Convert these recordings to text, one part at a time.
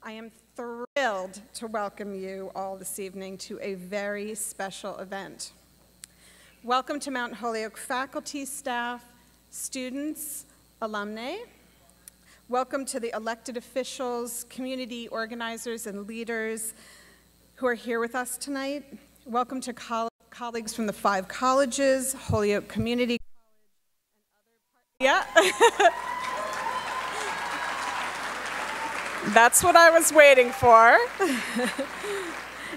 I am thrilled to welcome you all this evening to a very special event. Welcome to Mount Holyoke faculty, staff, students, alumni. Welcome to the elected officials, community organizers, and leaders who are here with us tonight. Welcome to colleagues from the 5 colleges, Holyoke Community College, and other Yeah. That's what I was waiting for.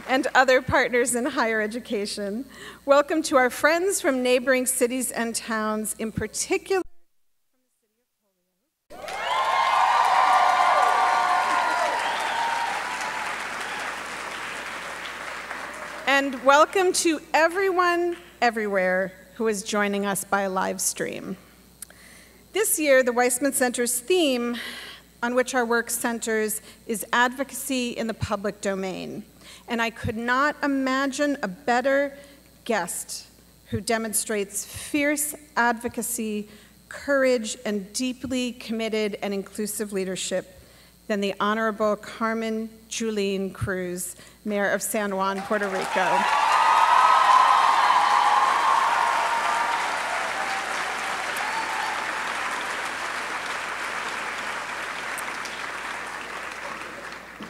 And other partners in higher education. Welcome to our friends from neighboring cities and towns, in particular from the city of Holyoke. And welcome to everyone, everywhere, who is joining us by live stream. This year, the Weissman Center's theme on which our work centers is advocacy in the public domain. And I could not imagine a better guest who demonstrates fierce advocacy, courage, and deeply committed and inclusive leadership than the Honorable Carmen Yulin Cruz, Mayor of San Juan, Puerto Rico.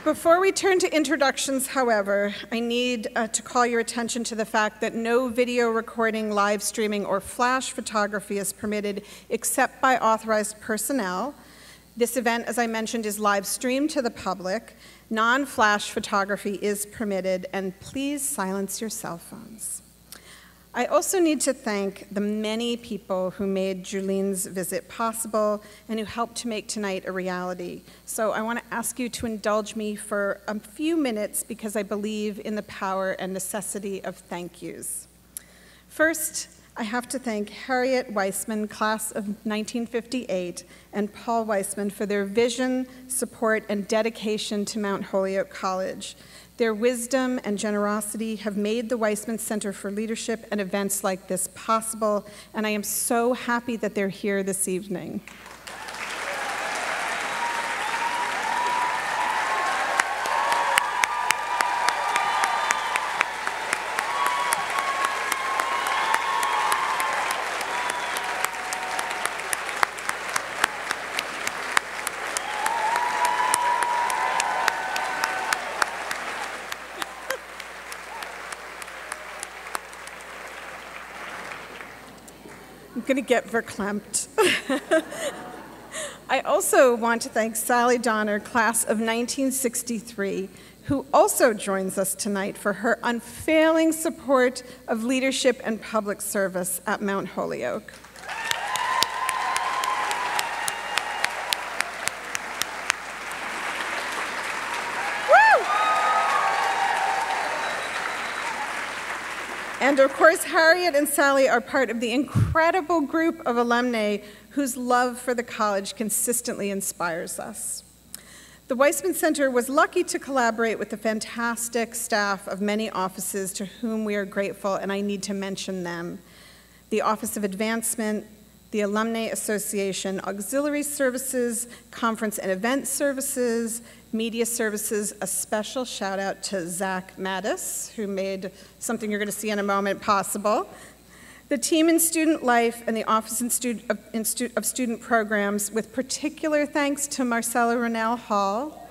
Before we turn to introductions, however, I need to call your attention to the fact that no video recording, live streaming, or flash photography is permitted except by authorized personnel. This event, as I mentioned, is live streamed to the public. Non-flash photography is permitted, and please silence your cell phones. I also need to thank the many people who made Julin's visit possible and who helped to make tonight a reality. So I want to ask you to indulge me for a few minutes because I believe in the power and necessity of thank yous. First, I have to thank Harriet Weissman, class of 1958, and Paul Weissman for their vision, support, and dedication to Mount Holyoke College. Their wisdom and generosity have made the Weissman Center for Leadership and events like this possible, and I am so happy that they're here this evening. I'm going to get verklempt. I also want to thank Sally Donner, class of 1963, who also joins us tonight for her unfailing support of leadership and public service at Mount Holyoke. And of course, Harriet and Sally are part of the incredible group of alumni whose love for the college consistently inspires us. The Weissman Center was lucky to collaborate with the fantastic staff of many offices to whom we are grateful, and I need to mention them. The Office of Advancement, the Alumni Association, Auxiliary Services, Conference and Event Services, Media Services. A special shout out to Zach Mattis, who made something you're going to see in a moment possible. The team in Student Life and the Office of Student Programs, with particular thanks to Marcella Ronell Hall.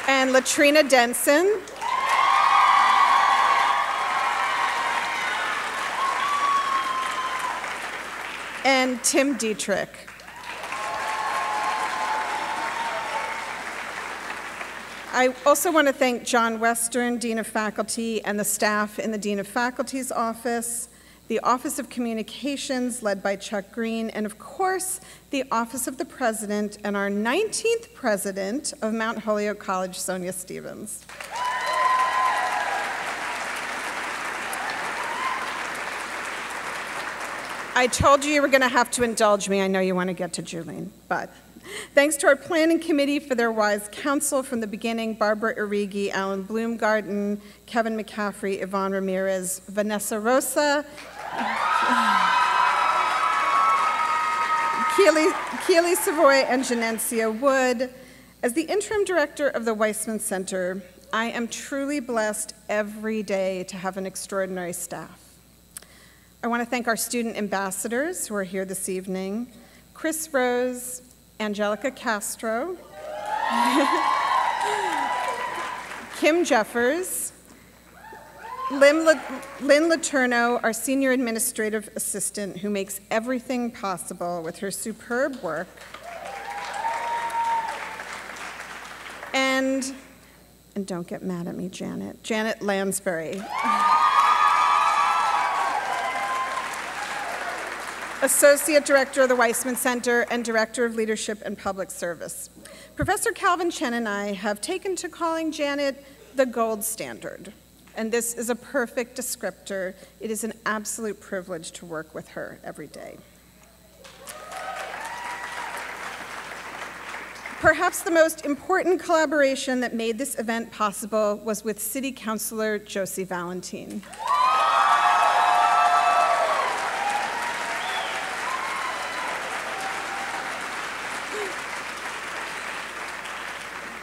And Latrina Denson. And Tim Dietrich. I also want to thank John Western, Dean of Faculty, and the staff in the Dean of Faculty's office, the Office of Communications, led by Chuck Green, and of course, the Office of the President and our 19th President of Mount Holyoke College, Sonia Stevens. I told you were going to have to indulge me. I know you want to get to Julene, but thanks to our planning committee for their wise counsel from the beginning, Barbara Irigi, Alan Bloomgarten, Kevin McCaffrey, Yvonne Ramirez, Vanessa Rosa, Keely Savoy and Janencia Wood. As the interim director of the Weissman Center, I am truly blessed every day to have an extraordinary staff. I want to thank our student ambassadors who are here this evening, Chris Rose, Angelica Castro, Kim Jeffers, Lynn Letourneau, our senior administrative assistant, who makes everything possible with her superb work, and don't get mad at me, Janet Lansbury, Associate Director of the Weissman Center and Director of Leadership and Public Service. Professor Calvin Chen and I have taken to calling Janet the gold standard, and this is a perfect descriptor. It is an absolute privilege to work with her every day. Perhaps the most important collaboration that made this event possible was with City Councilor Josie Valentine.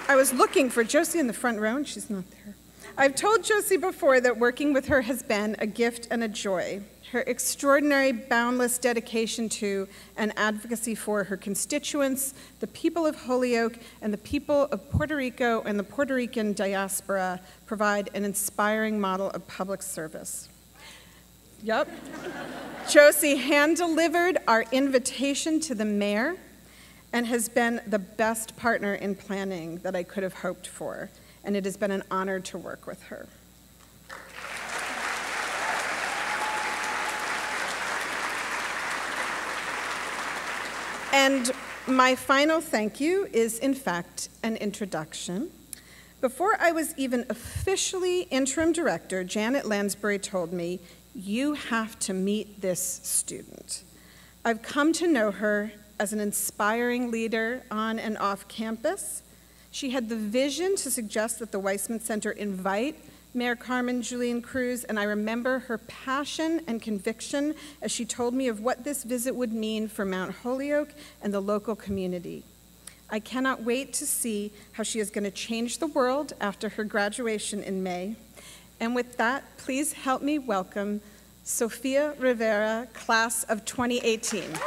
I was looking for Josie in the front row, and she's not there. I've told Josie before that working with her has been a gift and a joy. Her extraordinary, boundless dedication to and advocacy for her constituents, the people of Holyoke, and the people of Puerto Rico and the Puerto Rican diaspora provide an inspiring model of public service. Yep. Josie hand-delivered our invitation to the mayor and has been the best partner in planning that I could have hoped for, and it has been an honor to work with her. And my final thank you is, in fact, an introduction. Before I was even officially interim director, Janet Lansbury told me, "You have to meet this student." I've come to know her as an inspiring leader on and off campus. She had the vision to suggest that the Weissman Center invite Mayor Carmen Yulin Cruz, and I remember her passion and conviction as she told me of what this visit would mean for Mount Holyoke and the local community. I cannot wait to see how she is going to change the world after her graduation in May. And with that, please help me welcome Sofia Rivera, class of 2018.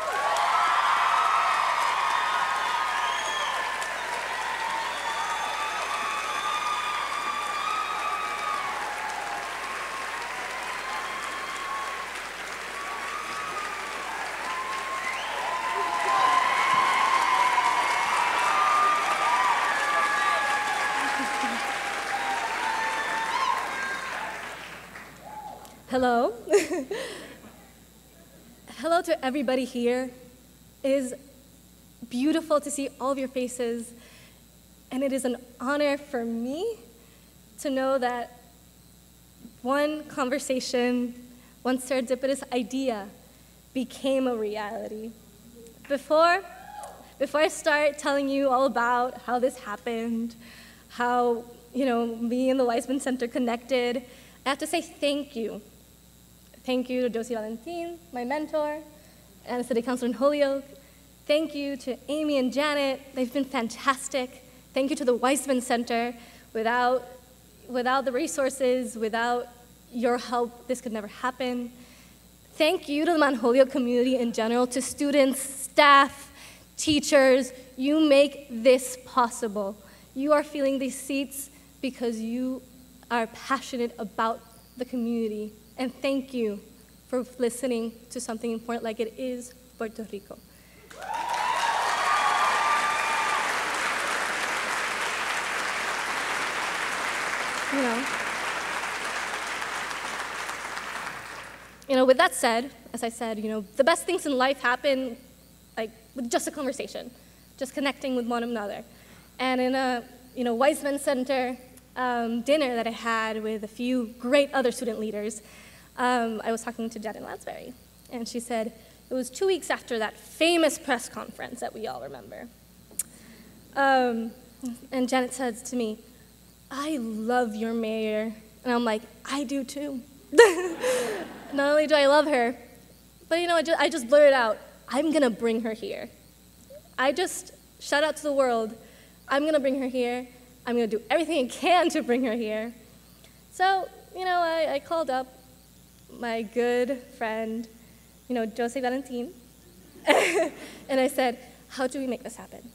Hello. Hello to everybody here. It is beautiful to see all of your faces, and it is an honor for me to know that one conversation, one serendipitous idea became a reality. Before I start telling you all about how this happened, how me and the Weissman Center connected, I have to say thank you. Thank you to Josie Valentine, my mentor, and the City Council in Holyoke. Thank you to Amy and Janet. They've been fantastic. Thank you to the Weissman Center. Without the resources, without your help, this could never happen. Thank you to the Mount Holyoke community in general, to students, staff, teachers. You make this possible. You are filling these seats because you are passionate about the community. And thank you for listening to something important like it is Puerto Rico. With that said, as I said, the best things in life happen with just a conversation, just connecting with one another. And in a Weissman Center dinner that I had with a few great other student leaders, I was talking to Janet Lansbury, and she said, it was 2 weeks after that famous press conference that we all remember. And Janet said to me, "I love your mayor." And I'm like, I do too. Not only do I love her, but I just blurted out, I'm gonna bring her here. I just shout out to the world, I'm going to bring her here. I'm going to do everything I can to bring her here. So, I called up my good friend, Jose Valentin, and I said, how do we make this happen?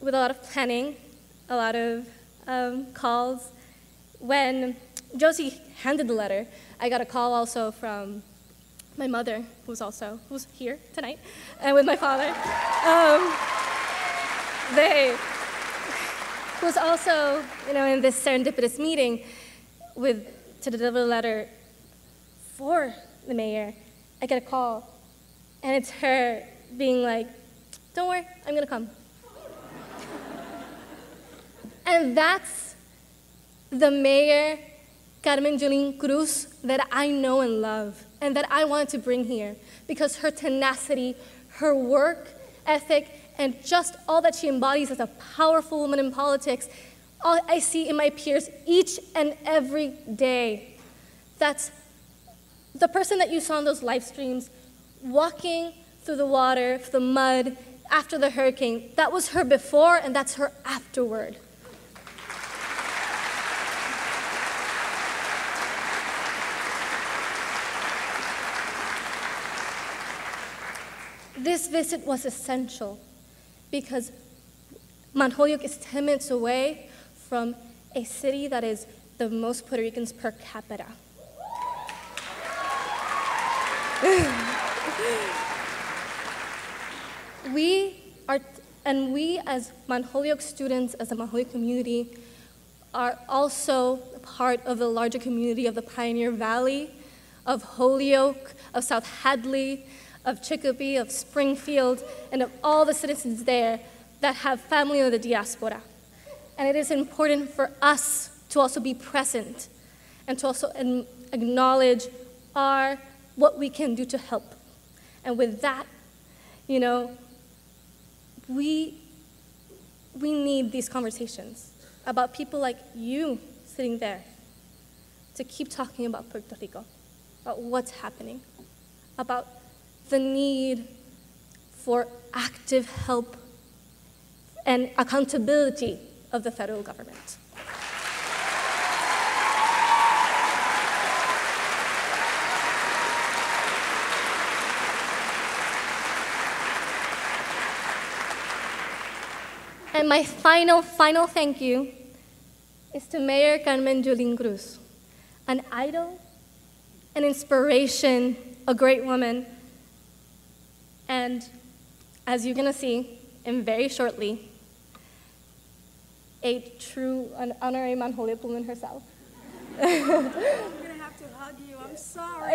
With a lot of planning, a lot of calls. When Josie handed the letter, I got a call also from my mother, who's here tonight, and with my father. They was also, in this serendipitous meeting to deliver the letter for the mayor. I get a call, and it's her being like, don't worry, I'm going to come. And that's the mayor, Carmen Yulin Cruz, that I know and love, and that I wanted to bring here, because her tenacity, her work ethic, and just all that she embodies as a powerful woman in politics, all I see in my peers each and every day. That's the person that you saw in those live streams, walking through the water, the mud, after the hurricane. That was her before, and that's her afterward. This visit was essential because Mount Holyoke is 10 minutes away from a city that is the most Puerto Ricans per capita. We as Mount Holyoke students, as the Mount Holyoke community, are also part of the larger community of the Pioneer Valley, of Holyoke, of South Hadley, of Chicopee, of Springfield, and of all the citizens there that have family in the diaspora. And it is important for us to also be present and to also acknowledge what we can do to help. And with that, we need these conversations about people like you sitting there to keep talking about Puerto Rico, about what's happening, about the need for active help and accountability of the federal government. And my final thank you is to Mayor Carmen Yulin Cruz, an idol, an inspiration, a great woman, and as you're gonna see, and very shortly, a true and honorary Mount Holyoke woman herself. I'm gonna have to hug you, I'm sorry.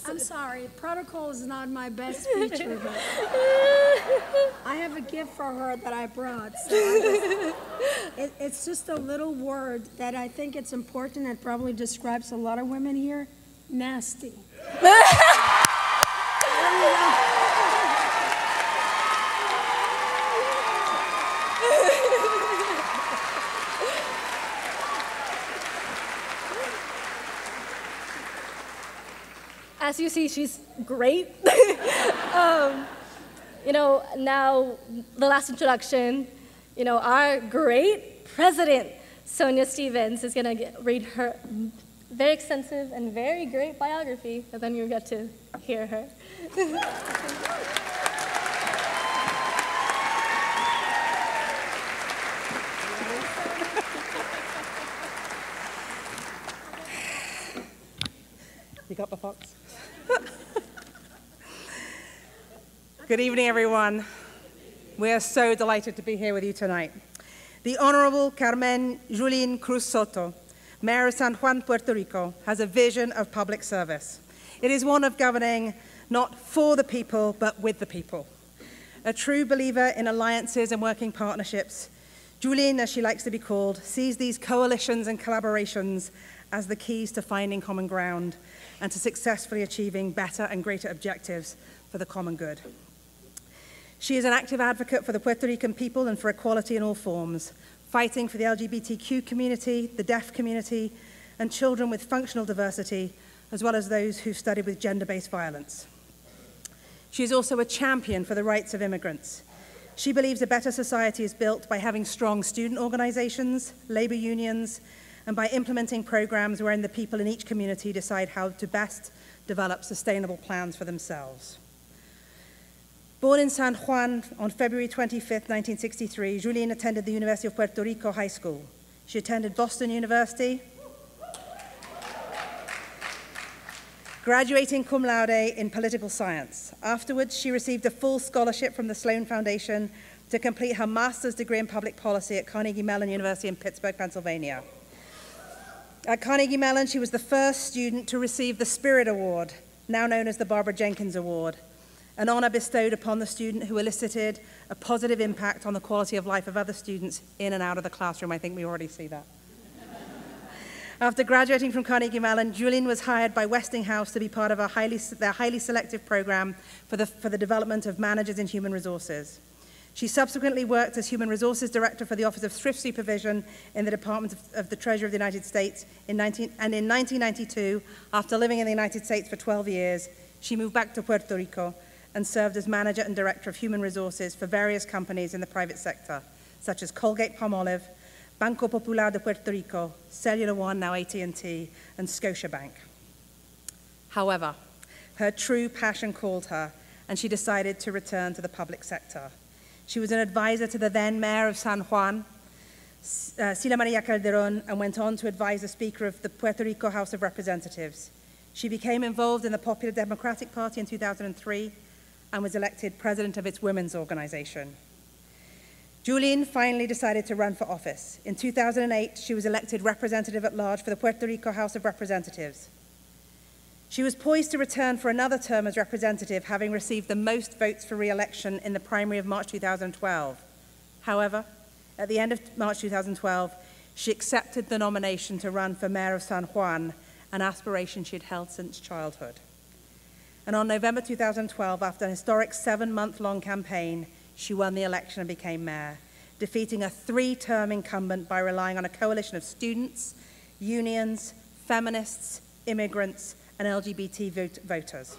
I'm sorry, protocol is not my best feature, but I have a gift for her that I brought. So it's just a little word that I think it's important and probably describes a lot of women here. Nasty. As you see, she's great. Now the last introduction, our great president, Sonia Stevens, is gonna read her very extensive and very great biography, and then you'll get to hear her. You got the fox? Good evening, everyone. We are so delighted to be here with you tonight. The Honorable Carmen Yulin Cruz Soto, Mayor of San Juan, Puerto Rico, has a vision of public service. It is one of governing not for the people, but with the people. A true believer in alliances and working partnerships, Yulin, as she likes to be called, sees these coalitions and collaborations as the keys to finding common ground and to successfully achieving better and greater objectives for the common good. She is an active advocate for the Puerto Rican people and for equality in all forms, fighting for the LGBTQ community, the deaf community, and children with functional diversity, as well as those who've studied with gender-based violence. She is also a champion for the rights of immigrants. She believes a better society is built by having strong student organizations, labor unions, and by implementing programs wherein the people in each community decide how to best develop sustainable plans for themselves. Born in San Juan on February 25, 1963, Yulin attended the University of Puerto Rico High School. She attended Boston University, graduating cum laude in political science. Afterwards, she received a full scholarship from the Sloan Foundation to complete her master's degree in public policy at Carnegie Mellon University in Pittsburgh, Pennsylvania. At Carnegie Mellon, she was the first student to receive the Spirit Award, now known as the Barbara Jenkins Award, an honor bestowed upon the student who elicited a positive impact on the quality of life of other students in and out of the classroom. I think we already see that. After graduating from Carnegie Mellon, Yulin was hired by Westinghouse to be part of their highly selective program for the development of managers in human resources. She subsequently worked as Human Resources Director for the Office of Thrift Supervision in the Department of the Treasury of the United States. In 1992, after living in the United States for 12 years, she moved back to Puerto Rico and served as Manager and Director of Human Resources for various companies in the private sector, such as Colgate-Palmolive, Banco Popular de Puerto Rico, Cellular One, now AT&T, and Scotiabank. However, her true passion called her, and she decided to return to the public sector. She was an advisor to the then Mayor of San Juan, Sila Maria Calderon, and went on to advise the Speaker of the Puerto Rico House of Representatives. She became involved in the Popular Democratic Party in 2003 and was elected president of its women's organization. Yulin finally decided to run for office. In 2008, she was elected representative at large for the Puerto Rico House of Representatives. She was poised to return for another term as representative, having received the most votes for re-election in the primary of March 2012. However, at the end of March 2012, she accepted the nomination to run for mayor of San Juan, an aspiration she had held since childhood. And on November 2012, after an historic 7-month-long campaign, she won the election and became mayor, defeating a 3-term incumbent by relying on a coalition of students, unions, feminists, immigrants, and LGBT voters.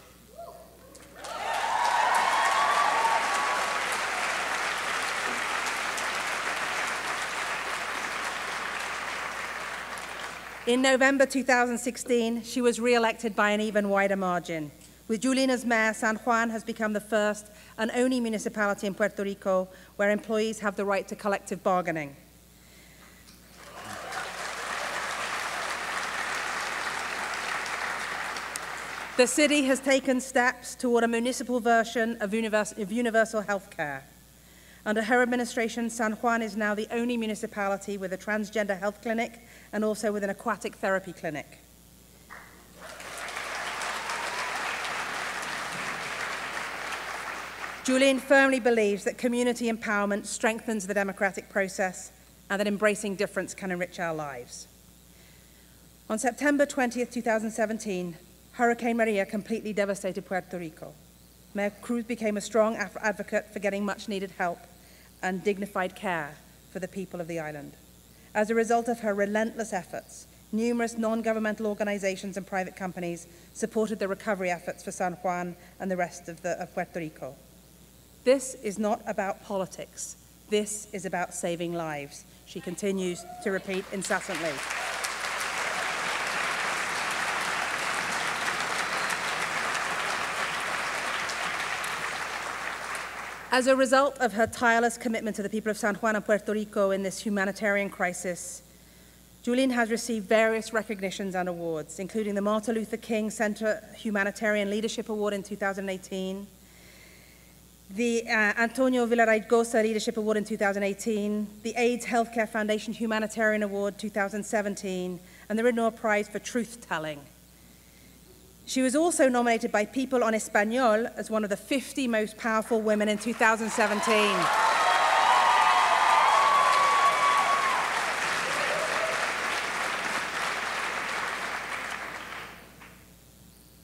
In November 2016, she was re-elected by an even wider margin. With Yulin as mayor, San Juan has become the first and only municipality in Puerto Rico where employees have the right to collective bargaining. The city has taken steps toward a municipal version of universal health care. Under her administration, San Juan is now the only municipality with a transgender health clinic and also with an aquatic therapy clinic. Yulin firmly believes that community empowerment strengthens the democratic process and that embracing difference can enrich our lives. On September 20, 2017, Hurricane Maria completely devastated Puerto Rico. Mayor Cruz became a strong advocate for getting much-needed help and dignified care for the people of the island. As a result of her relentless efforts, numerous non-governmental organizations and private companies supported the recovery efforts for San Juan and the rest of Puerto Rico. This is not about politics. This is about saving lives, she continues to repeat incessantly. As a result of her tireless commitment to the people of San Juan and Puerto Rico in this humanitarian crisis, Yulin has received various recognitions and awards, including the Martin Luther King Center Humanitarian Leadership Award in 2018, the Antonio Villaraigosa Leadership Award in 2018, the AIDS Healthcare Foundation Humanitarian Award 2017, and the Renor Prize for Truth-Telling. She was also nominated by People en Español as one of the 50 most powerful women in 2017.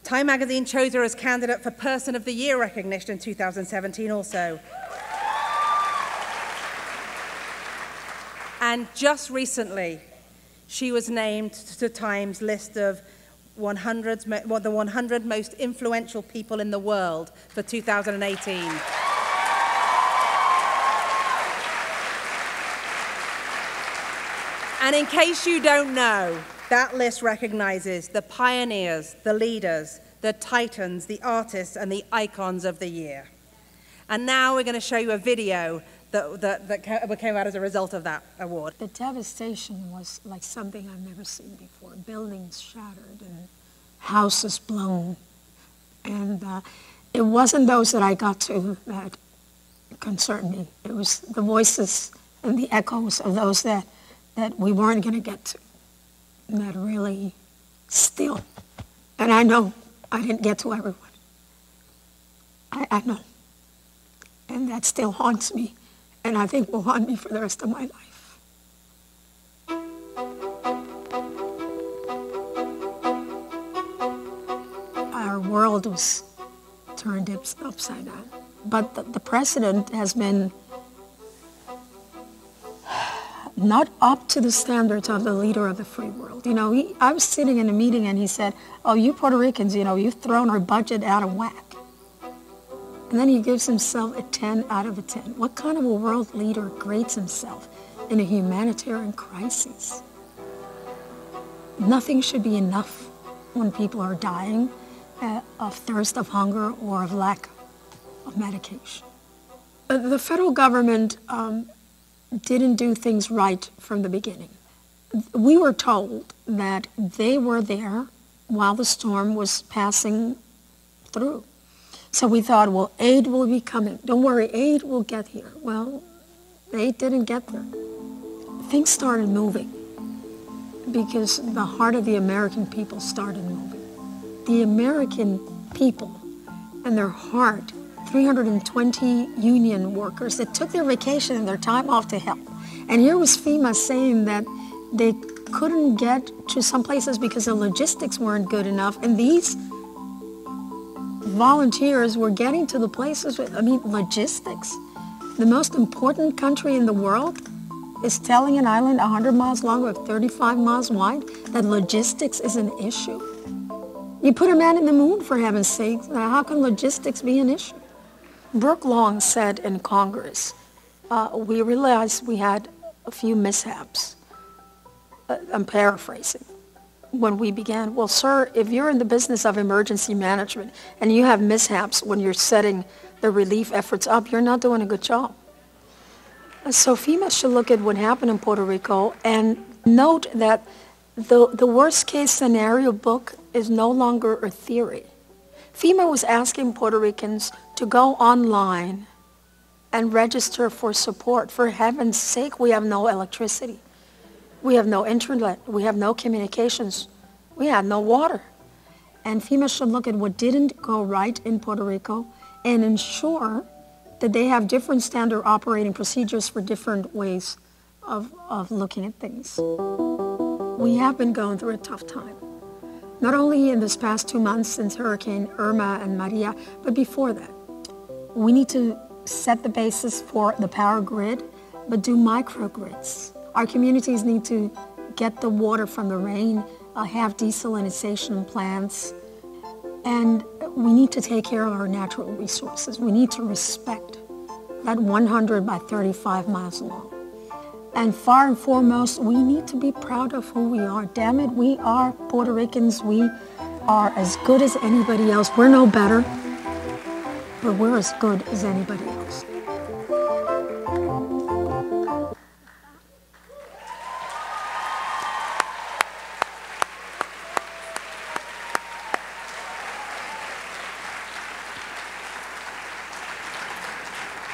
Time magazine chose her as candidate for Person of the Year recognition in 2017 also. And just recently, she was named to Time's list of the 100 most influential people in the world for 2018. And in case you don't know, that list recognizes the pioneers, the leaders, the titans, the artists, and the icons of the year. And now we're going to show you a video that came out as a result of that award. The devastation was like something I've never seen before. Buildings shattered and houses blown. And it wasn't those that I got to that concerned me. It was the voices and the echoes of those that we weren't going to get to. That really still, and I know I didn't get to everyone. I know. And that still haunts me, and I think will haunt me for the rest of my life. Our world was turned upside down. But the president has been not up to the standards of the leader of the free world. You know, I was sitting in a meeting and he said, oh, you Puerto Ricans, you know, you've thrown our budget out of whack. And then he gives himself a 10 out of a 10. What kind of a world leader grades himself in a humanitarian crisis? Nothing should be enough when people are dying of thirst, of hunger, or of lack of medication. The federal government didn't do things right from the beginning. We were told that they were there while the storm was passing through. So we thought, well, aid will be coming. Don't worry, aid will get here. Well, aid didn't get there. Things started moving because the heart of the American people started moving. The American people and their heart, 320 union workers that took their vacation and their time off to help. And here was FEMA saying that they couldn't get to some places because the logistics weren't good enough. And these volunteers were getting to the places with, logistics. The most important country in the world is telling an island 100 miles long or 35 miles wide that logistics is an issue. You put a man in the moon, for heaven's sake. How can logistics be an issue? Brooke Long said in Congress, we realized we had a few mishaps. I'm paraphrasing. When we began, well, sir, if you're in the business of emergency management and you have mishaps when you're setting the relief efforts up, you're not doing a good job. So FEMA should look at what happened in Puerto Rico and note that the worst case scenario book is no longer a theory. FEMA was asking Puerto Ricans to go online and register for support. For heaven's sake, we have no electricity. We have no internet. We have no communications. We have no water. And FEMA should look at what didn't go right in Puerto Rico and ensure that they have different standard operating procedures for different ways of looking at things. We have been going through a tough time. Not only in this past 2 months since Hurricane Irma and Maria, but before that. We need to set the basis for the power grid, but do microgrids. Our communities need to get the water from the rain, have desalination plants, and we need to take care of our natural resources. We need to respect that 100 by 35 miles long. And far and foremost, we need to be proud of who we are. Damn it, we are Puerto Ricans. We are as good as anybody else. We're no better, but we're as good as anybody else.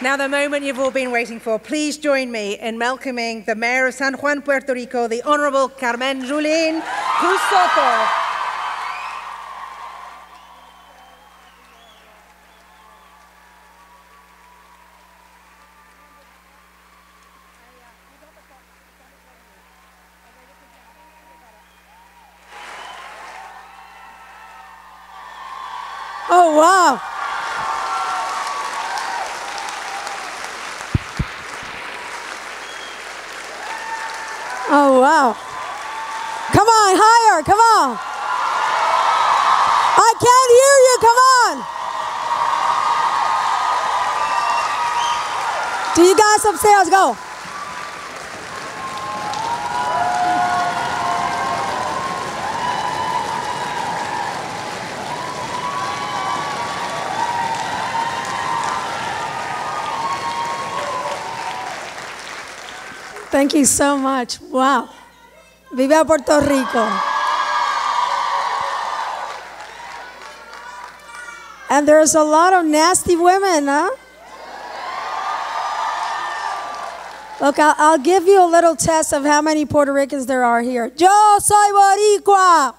Now the moment you've all been waiting for. Please join me in welcoming the Mayor of San Juan, Puerto Rico, the Honorable Carmen Yulin Cruz Soto. Oh, wow. Oh, wow. Come on, higher, come on. I can't hear you, come on. Do you guys upstairs go? Thank you so much. Wow. Viva Puerto Rico. And there's a lot of nasty women, huh? Look, I'll give you a little test of how many Puerto Ricans there are here. Yo soy boricua.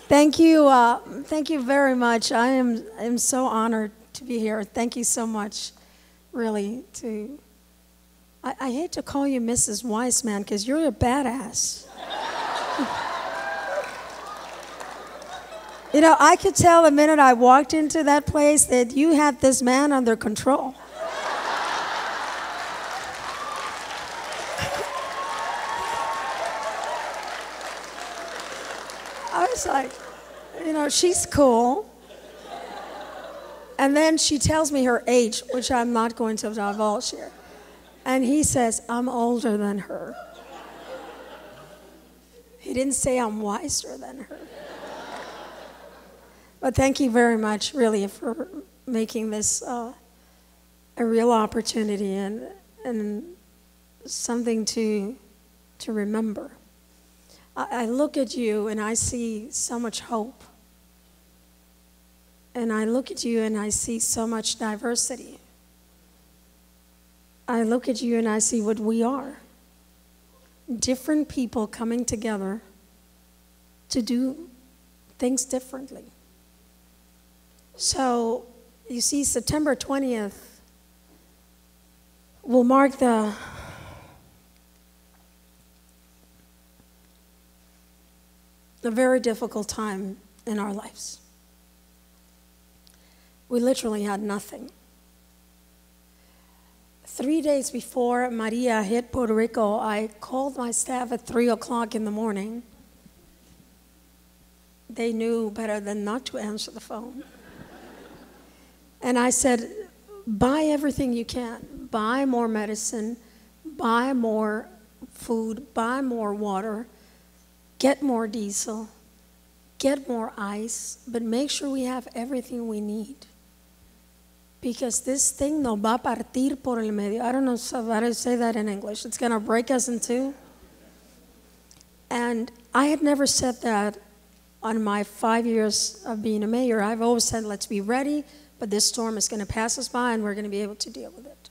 Thank you very much. I am so honored to be here. Thank you so much, really. I hate to call you Mrs. Weissman because you're a badass. You know, I could tell the minute I walked into that place that you had this man under control. I was like, you know, she's cool. And then she tells me her age, which I'm not going to divulge here. And he says, I'm older than her. He didn't say I'm wiser than her. But thank you very much, really, for making this a real opportunity and something to remember. I look at you and I see so much hope. And I look at you and I see so much diversity. I look at you and I see what we are. Different people coming together to do things differently. So, you see, September 20th will mark the very difficult time in our lives. We literally had nothing. 3 days before Maria hit Puerto Rico, I called my staff at 3 o'clock in the morning. They knew better than not to answer the phone. And I said, buy everything you can. Buy more medicine, buy more food, buy more water, get more diesel, get more ice, but make sure we have everything we need. Because this thing no va a partir por el medio. I don't know how to say that in English. It's going to break us in two. And I had never said that on my 5 years of being a mayor. I've always said, let's be ready, but this storm is going to pass us by and we're going to be able to deal with it.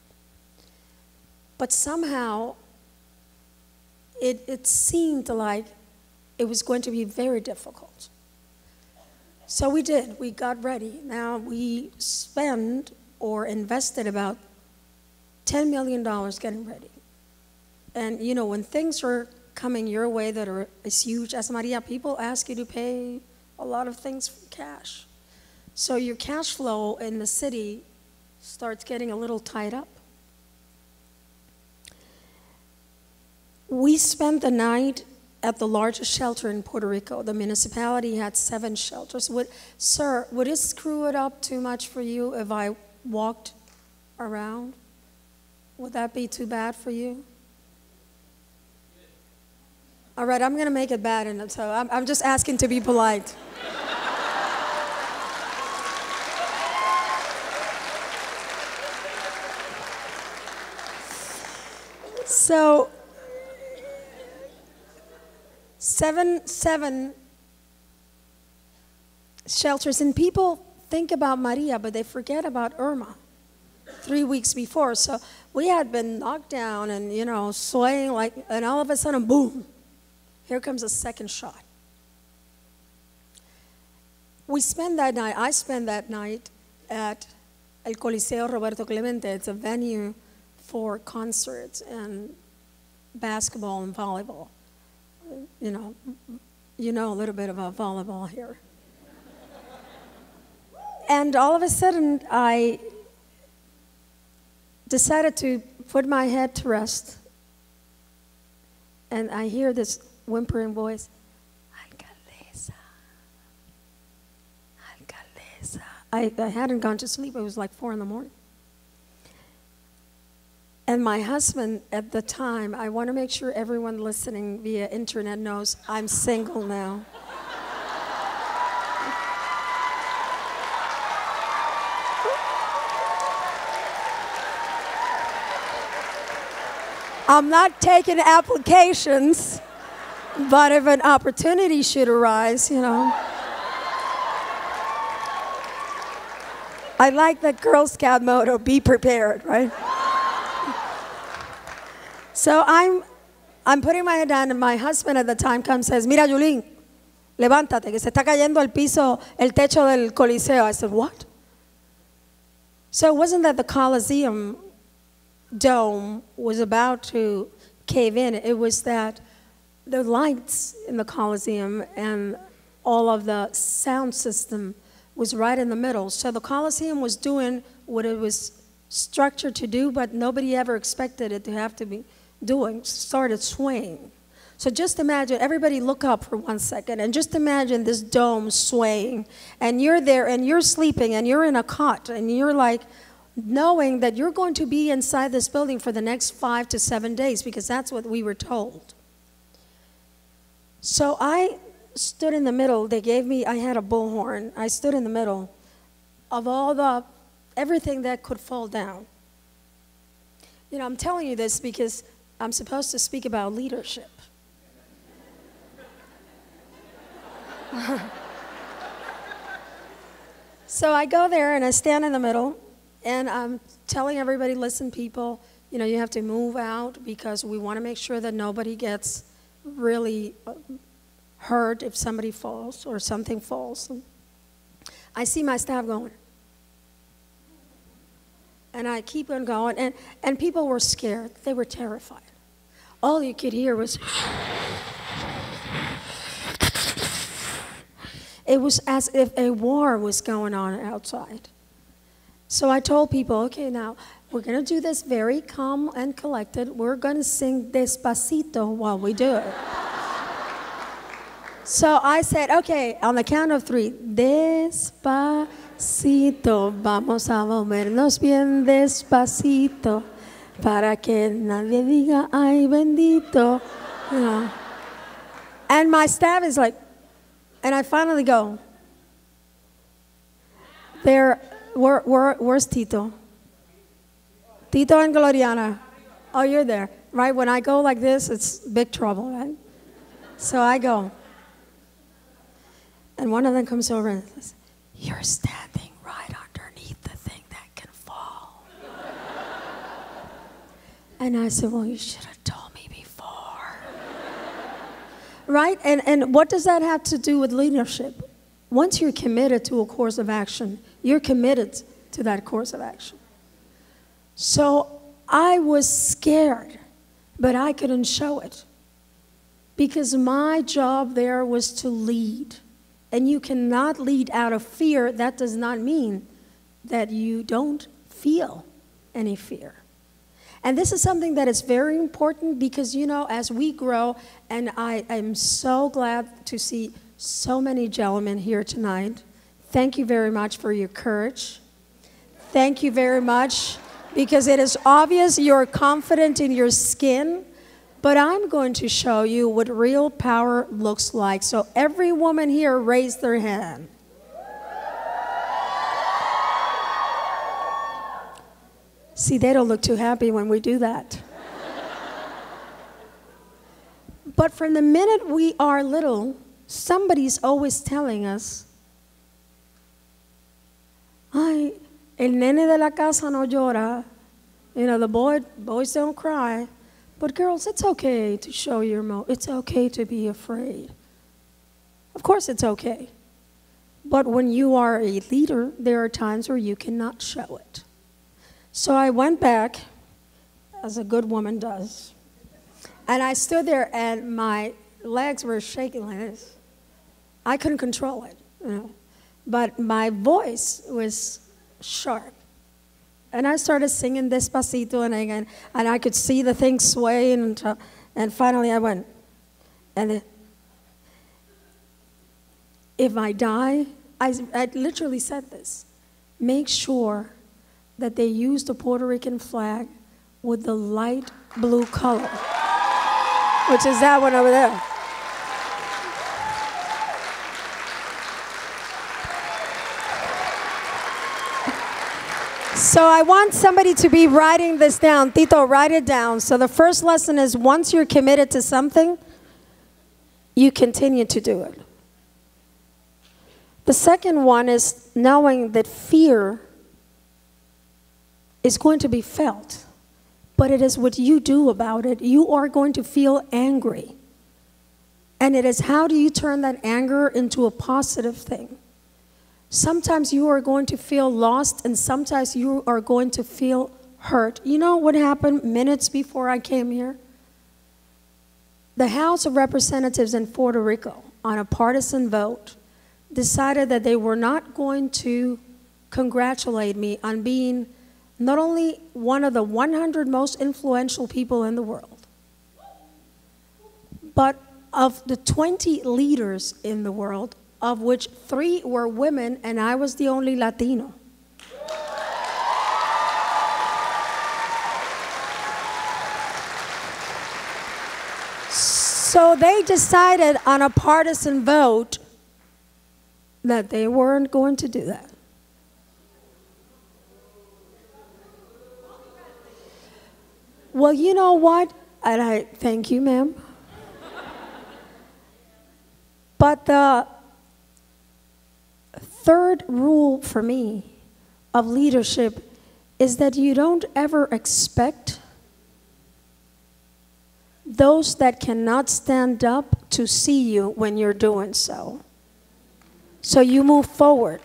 But somehow, it seemed like it was going to be very difficult. So we did. We got ready. Now we spend or invested about $10 million getting ready. And you know, when things are coming your way that are as huge as Maria, people ask you to pay a lot of things for cash. So your cash flow in the city starts getting a little tied up. We spent the night at the largest shelter in Puerto Rico. The municipality had 7 shelters. Sir, would it screw it up too much for you if I walked around? Would that be too bad for you? All right, I'm going to make it bad, and so I'm just asking to be polite. So, seven shelters, and people think about Maria, but they forget about Irma. 3 weeks before. So we had been knocked down and, you know, swaying like, and all of a sudden, boom, here comes a second shot. I spent that night at El Coliseo Roberto Clemente. It's a venue for concerts and basketball and volleyball. You know a little bit about volleyball here. And all of a sudden, I decided to put my head to rest. And I hear this whimpering voice, Alcaldesa, Alcaldesa. I hadn't gone to sleep. It was like 4 in the morning. And my husband at the time, I want to make sure everyone listening via internet knows I'm single now. I'm not taking applications, but if an opportunity should arise, you know. I like the Girl Scout motto, be prepared, right? So I'm putting my head down, and my husband at the time comes and says, Mira, Yulin, levántate, que se está cayendo el piso, el techo del Coliseo. I said, what? So it wasn't that the Coliseum dome was about to cave in. It was that the lights in the Coliseum and all of the sound system was right in the middle. So the Coliseum was doing what it was structured to do, but nobody ever expected it to have to be doing, started swaying. So just imagine, everybody look up for 1 second, and just imagine this dome swaying, and you're there, and you're sleeping, and you're in a cot, and you're like, knowing that you're going to be inside this building for the next 5 to 7 days, because that's what we were told. So I stood in the middle. They gave me, I had a bullhorn. I stood in the middle of everything that could fall down. You know, I'm telling you this because I'm supposed to speak about leadership. So I go there and I stand in the middle, and I'm telling everybody, listen, people, you know, you have to move out because we want to make sure that nobody gets really hurt if somebody falls or something falls. I see my staff going. And I keep on going, and people were scared. They were terrified. All you could hear was, it was as if a war was going on outside. So I told people, okay, now we're going to do this very calm and collected. We're going to sing Despacito while we do it. So I said, okay, on the count of 3, Despacito, vamos a movernos bien despacito, para que nadie diga, ay, bendito. You know. And my staff is like, and I finally go, where's Tito? Tito and Gloriana. Oh, you're there. Right, when I go like this, it's big trouble, right? So I go. And one of them comes over and says, you're standing right underneath the thing that can fall. And I said, well, you should have told me before. Right? And what does that have to do with leadership? Once you're committed to a course of action, you're committed to that course of action. So I was scared, but I couldn't show it. Because my job there was to lead. And you cannot lead out of fear. That does not mean that you don't feel any fear. And this is something that is very important because, you know, as we grow, and I am so glad to see so many gentlemen here tonight. Thank you very much for your courage. Thank you very much, because it is obvious you're confident in your skin. But I'm going to show you what real power looks like. So every woman here raise their hand. See, they don't look too happy when we do that. But from the minute we are little, somebody's always telling us, El nene de la casa no llora. You know, the boys don't cry. But girls, it's okay to show your emotion. It's okay to be afraid. Of course it's okay. But when you are a leader, there are times where you cannot show it. So I went back, as a good woman does, and I stood there and my legs were shaking like this. I couldn't control it, you know. But my voice was sharp. And I started singing Despacito, and I could see the thing sway, and finally I went. And if I die, I literally said this, make sure that they use the Puerto Rican flag with the light blue color, which is that one over there. So I want somebody to be writing this down. Tito, write it down. So the first lesson is once you're committed to something, you continue to do it. The second one is knowing that fear is going to be felt, but it is what you do about it. You are going to feel angry. And it is how do you turn that anger into a positive thing? Sometimes you are going to feel lost, and sometimes you are going to feel hurt. You know what happened minutes before I came here? The House of Representatives in Puerto Rico, on a partisan vote, decided that they were not going to congratulate me on being not only one of the 100 most influential people in the world, but of the 20 leaders in the world, of which 3 were women, and I was the only Latino. So they decided on a partisan vote that they weren't going to do that. Well, you know what? And I thank you, ma'am. But the third rule for me of leadership is that you don't ever expect those that cannot stand up to see you when you're doing so. So you move forward.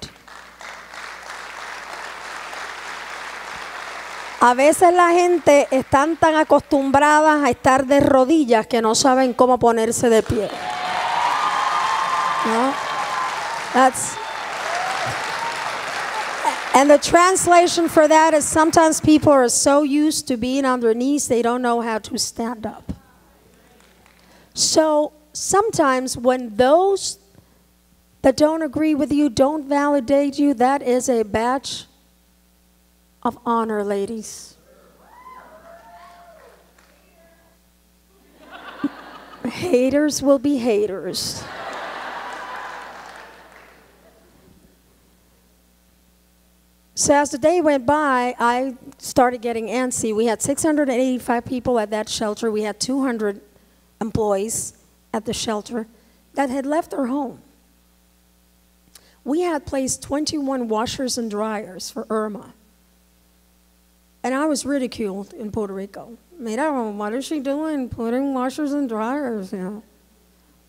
A veces la gente están tan acostumbradas a estar de rodillas que no saben cómo ponerse de pie. No? And the translation for that is sometimes people are so used to being on their knees they don't know how to stand up. So sometimes when those that don't agree with you don't validate you, that is a badge of honor, ladies. Haters will be haters. So as the day went by, I started getting antsy. We had 685 people at that shelter. We had 200 employees at the shelter that had left their home. We had placed 21 washers and dryers for Irma. And I was ridiculed in Puerto Rico. Mira, what is she doing putting washers and dryers, you know?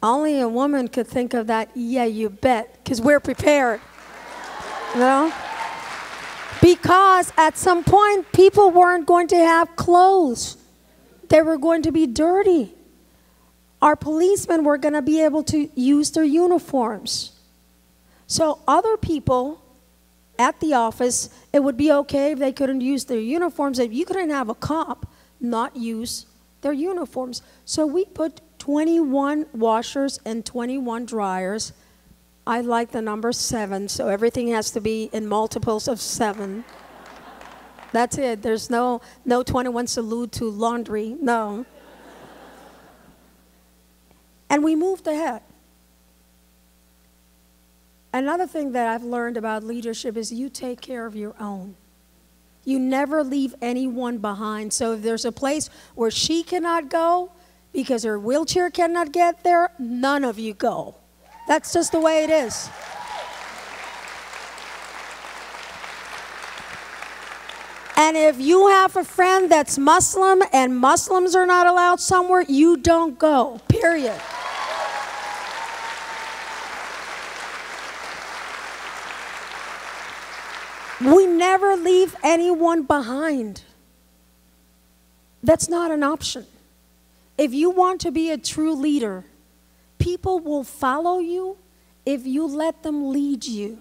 Only a woman could think of that. Yeah, you bet, because we're prepared. You know? Because at some point, people weren't going to have clothes. They were going to be dirty. Our policemen were going to be able to use their uniforms. So other people at the office, it would be okay if they couldn't use their uniforms. If you couldn't have a cop not use their uniforms. So we put 21 washers and 21 dryers. I like the number 7, so everything has to be in multiples of 7. That's it. There's no 21 salute to laundry. No. And we moved ahead. Another thing that I've learned about leadership is you take care of your own. You never leave anyone behind. So if there's a place where she cannot go because her wheelchair cannot get there, none of you go. That's just the way it is. And if you have a friend that's Muslim and Muslims are not allowed somewhere, you don't go, period. We never leave anyone behind. That's not an option. If you want to be a true leader, people will follow you if you let them lead you.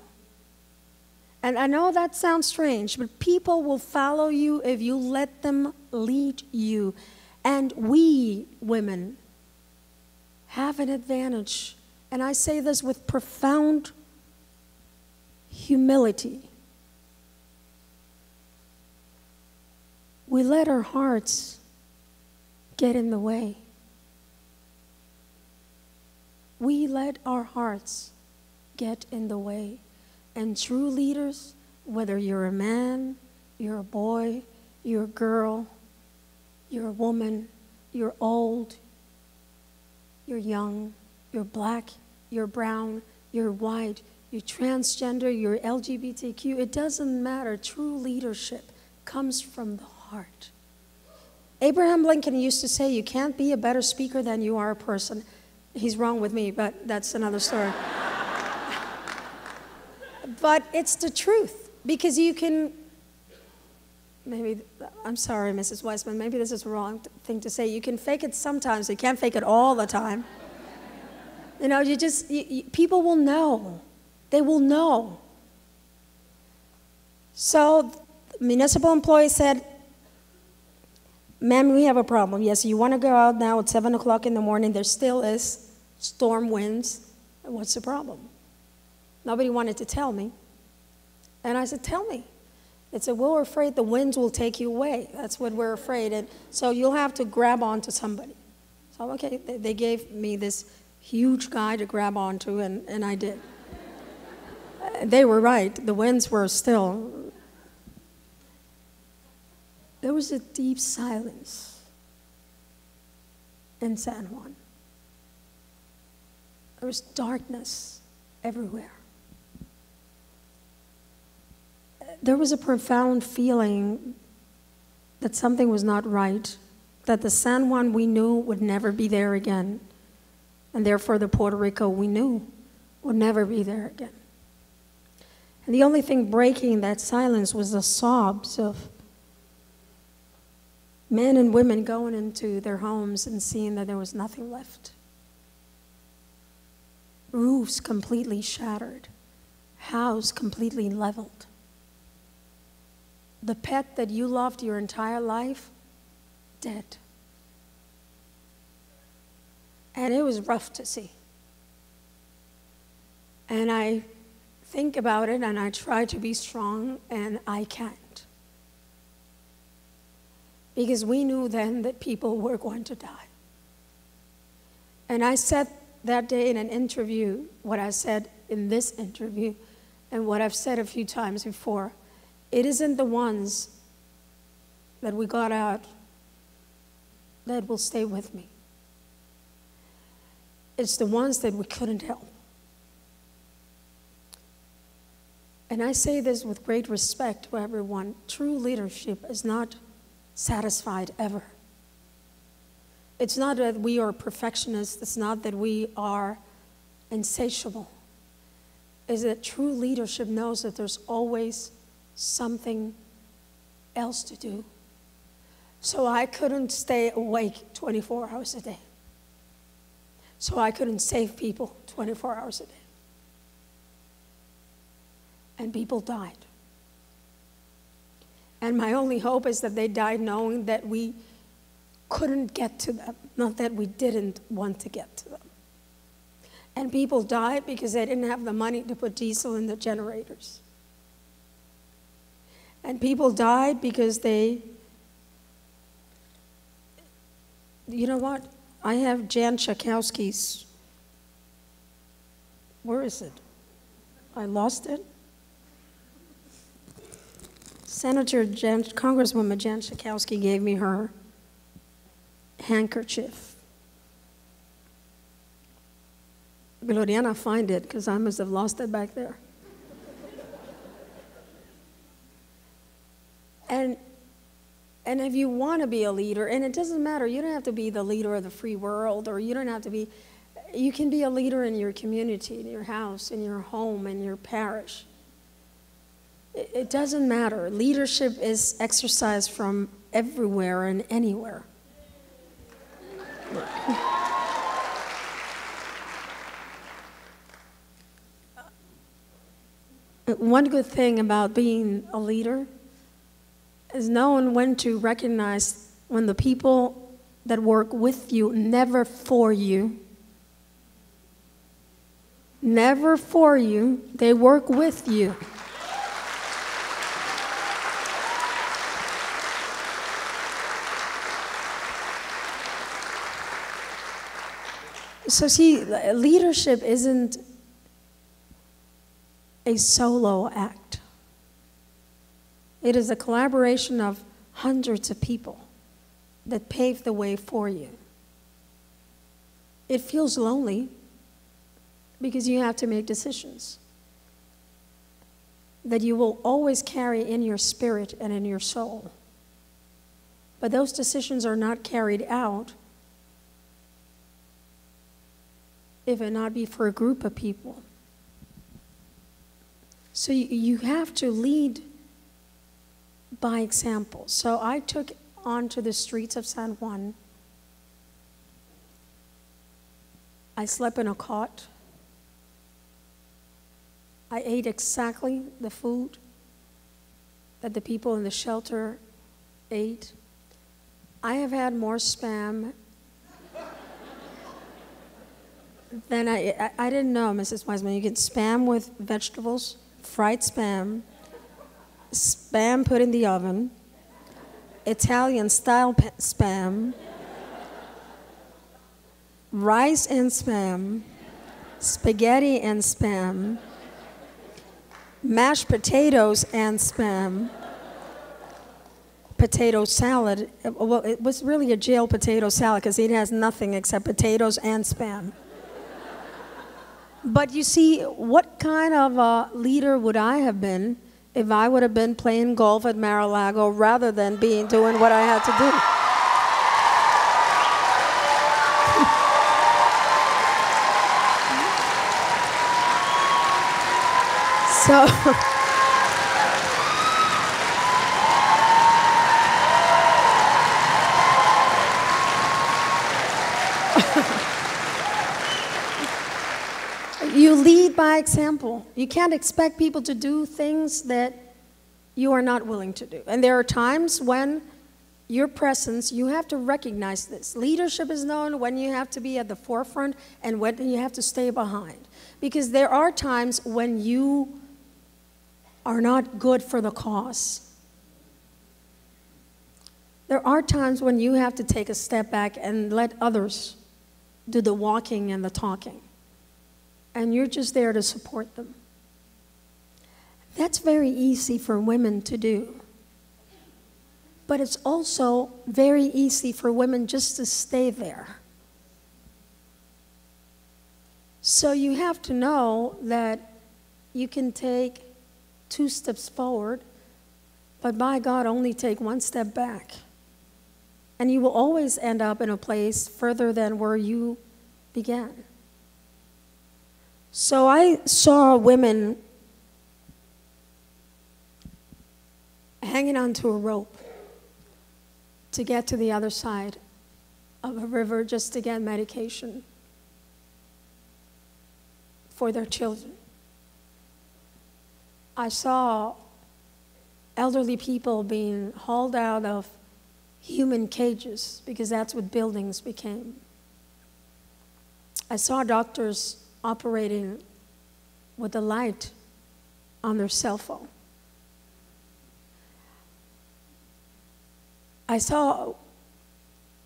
And I know that sounds strange, but people will follow you if you let them lead you. And we, women, have an advantage. And I say this with profound humility. We let our hearts get in the way. We let our hearts get in the way. And true leaders, whether you're a man, you're a boy, you're a girl, you're a woman, you're old, you're young, you're black, you're brown, you're white, you're transgender, you're LGBTQ, it doesn't matter. True leadership comes from the heart. Abraham Lincoln used to say, you can't be a better speaker than you are a person. He's wrong with me, but that's another story. But it's the truth, because you can, I'm sorry, Mrs. Weissman, maybe this is the wrong thing to say. You can fake it sometimes, you can't fake it all the time. You know, people will know. They will know. So the municipal employee said, ma'am, we have a problem. Yes, you want to go out now at 7 o'clock in the morning. There still is storm winds. What's the problem? Nobody wanted to tell me. And I said, tell me. They said, well, we're afraid the winds will take you away. That's what we're afraid. And so you'll have to grab onto somebody. So, okay, they gave me this huge guy to grab onto, and I did. They were right. The winds were still. There was a deep silence in San Juan. There was darkness everywhere. There was a profound feeling that something was not right, that the San Juan we knew would never be there again, and therefore the Puerto Rico we knew would never be there again. And the only thing breaking that silence was the sobs of men and women going into their homes and seeing that there was nothing left. Roofs completely shattered, house completely leveled. The pet that you loved your entire life, dead. And it was rough to see. And I think about it and I try to be strong, and I can't. Because we knew then that people were going to die. And I said that day in an interview what I said in this interview and what I've said a few times before. It isn't the ones that we got out that will stay with me. It's the ones that we couldn't help. And I say this with great respect to everyone. True leadership is not satisfied ever. It's not that we are perfectionists. It's not that we are insatiable. It's that true leadership knows that there's always something else to do. So I couldn't stay awake 24 hours a day. So I couldn't save people 24 hours a day. And people died. And my only hope is that they died knowing that we couldn't get to them, not that we didn't want to get to them. And people died because they didn't have the money to put diesel in the generators. And people died because they, you know what? I have Jan Schakowsky's, where is it? I lost it. Congresswoman Jan Schakowsky gave me her handkerchief. Gloriana, find it, because I must have lost it back there. And And if you want to be a leader, and it doesn't matter, you don't have to be the leader of the free world, or you don't have to be, you can be a leader in your community, in your house, in your home, in your parish. It doesn't matter. Leadership is exercised from everywhere and anywhere. One good thing about being a leader is knowing when to recognize when the people that work with you, never for you, never for you, they work with you. So see, leadership isn't a solo act. It is a collaboration of hundreds of people that pave the way for you. It feels lonely because you have to make decisions that you will always carry in your spirit and in your soul. But those decisions are not carried out if it not be for a group of people. So you have to lead by example. So I took onto the streets of San Juan. I slept in a cot. I ate exactly the food that the people in the shelter ate. I have had more Spam than I didn't know, Mrs. Wiseman. You get Spam with vegetables, fried Spam, Spam put in the oven, Italian-style Spam, rice and Spam, spaghetti and Spam, mashed potatoes and Spam, potato salad. Well, it was really a jail potato salad because it has nothing except potatoes and Spam. But you see, what kind of a leader would I have been if I would have been playing golf at Mar-a-Lago rather than doing what I had to do? So you lead by example. You can't expect people to do things that you are not willing to do. And there are times when your presence, you have to recognize this. Leadership is known when you have to be at the forefront and when you have to stay behind. Because there are times when you are not good for the cause. There are times when you have to take a step back and let others do the walking and the talking. And you're just there to support them. That's very easy for women to do. But it's also very easy for women just to stay there. So you have to know that you can take 2 steps forward, but by God, only take 1 step back. And you will always end up in a place further than where you began. So I saw women hanging onto a rope to get to the other side of a river just to get medication for their children. I saw elderly people being hauled out of human cages because that's what buildings became. I saw doctors operating with a light on their cell phone. I saw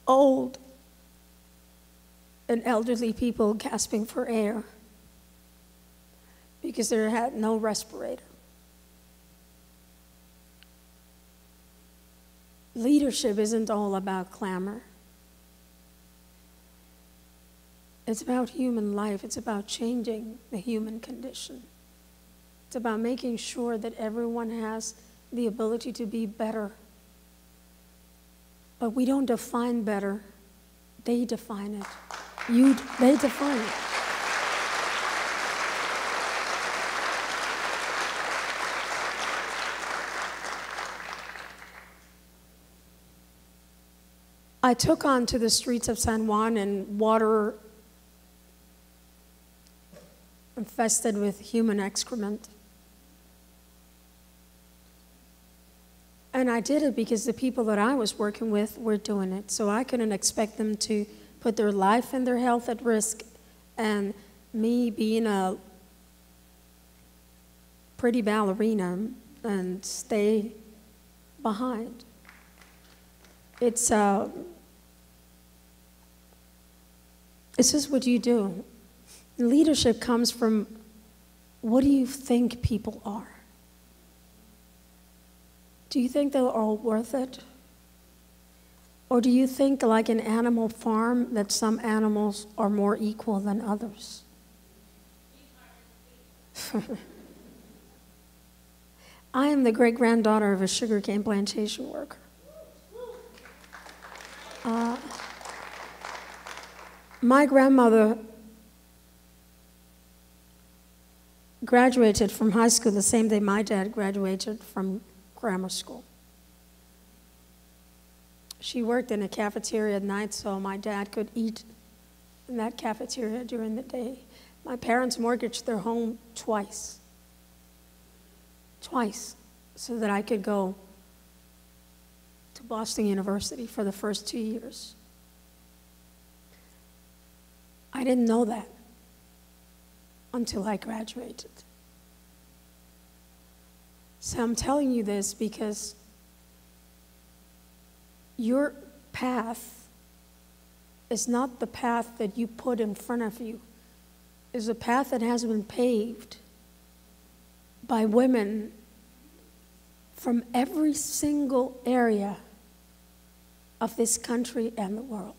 old and elderly people gasping for air because they had no respirator. Leadership isn't all about clamor. It's about human life. It's about changing the human condition. It's about making sure that everyone has the ability to be better But we don't define better. They define it. They define it. I took on to the streets of San Juan in water infested with human excrement. And I did it because the people that I was working with were doing it. So I couldn't expect them to put their life and their health at risk. And me being a pretty ballerina and stay behind. It's just what you do. Leadership comes from, what do you think people are? Do you think they're all worth it? Or do you think, like an animal farm, that some animals are more equal than others? I am the great-granddaughter of a sugarcane plantation worker. My grandmother graduated from high school the same day my dad graduated from grammar school. She worked in a cafeteria at night, so my dad could eat in that cafeteria during the day. My parents mortgaged their home twice, so that I could go to Boston University for the first 2 years. I didn't know that until I graduated. So I'm telling you this because your path is not the path that you put in front of you. It's a path that has been paved by women from every single area of this country and the world.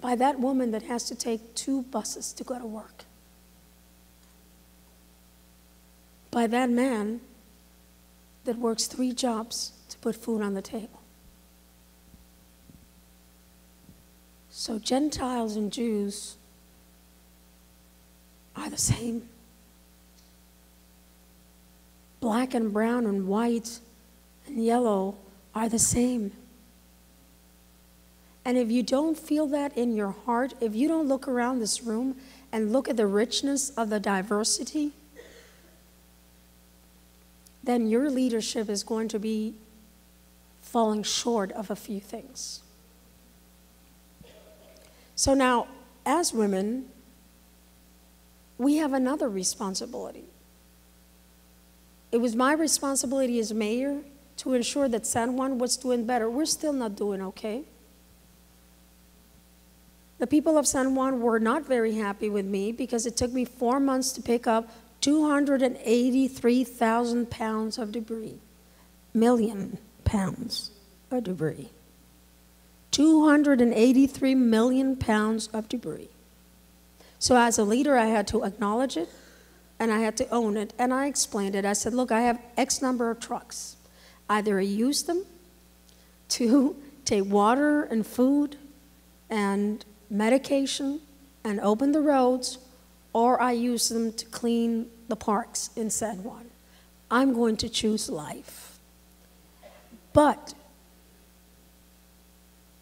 By that woman that has to take 2 buses to go to work. By that man that works 3 jobs to put food on the table. So Gentiles and Jews are the same. Black and brown and white and yellow are the same. And if you don't feel that in your heart, if you don't look around this room and look at the richness of the diversity, then your leadership is going to be falling short of a few things. So now, as women, we have another responsibility. It was my responsibility as mayor to ensure that San Juan was doing better. We're still not doing okay. The people of San Juan were not very happy with me because it took me 4 months to pick up 283,000 pounds of debris. Million pounds of debris. 283 million pounds of debris. So as a leader, I had to acknowledge it, and I had to own it, and I explained it. I said, look, I have X number of trucks. Either I use them to take water and food and medication and open the roads, or I use them to clean the parks in San Juan. I'm going to choose life. But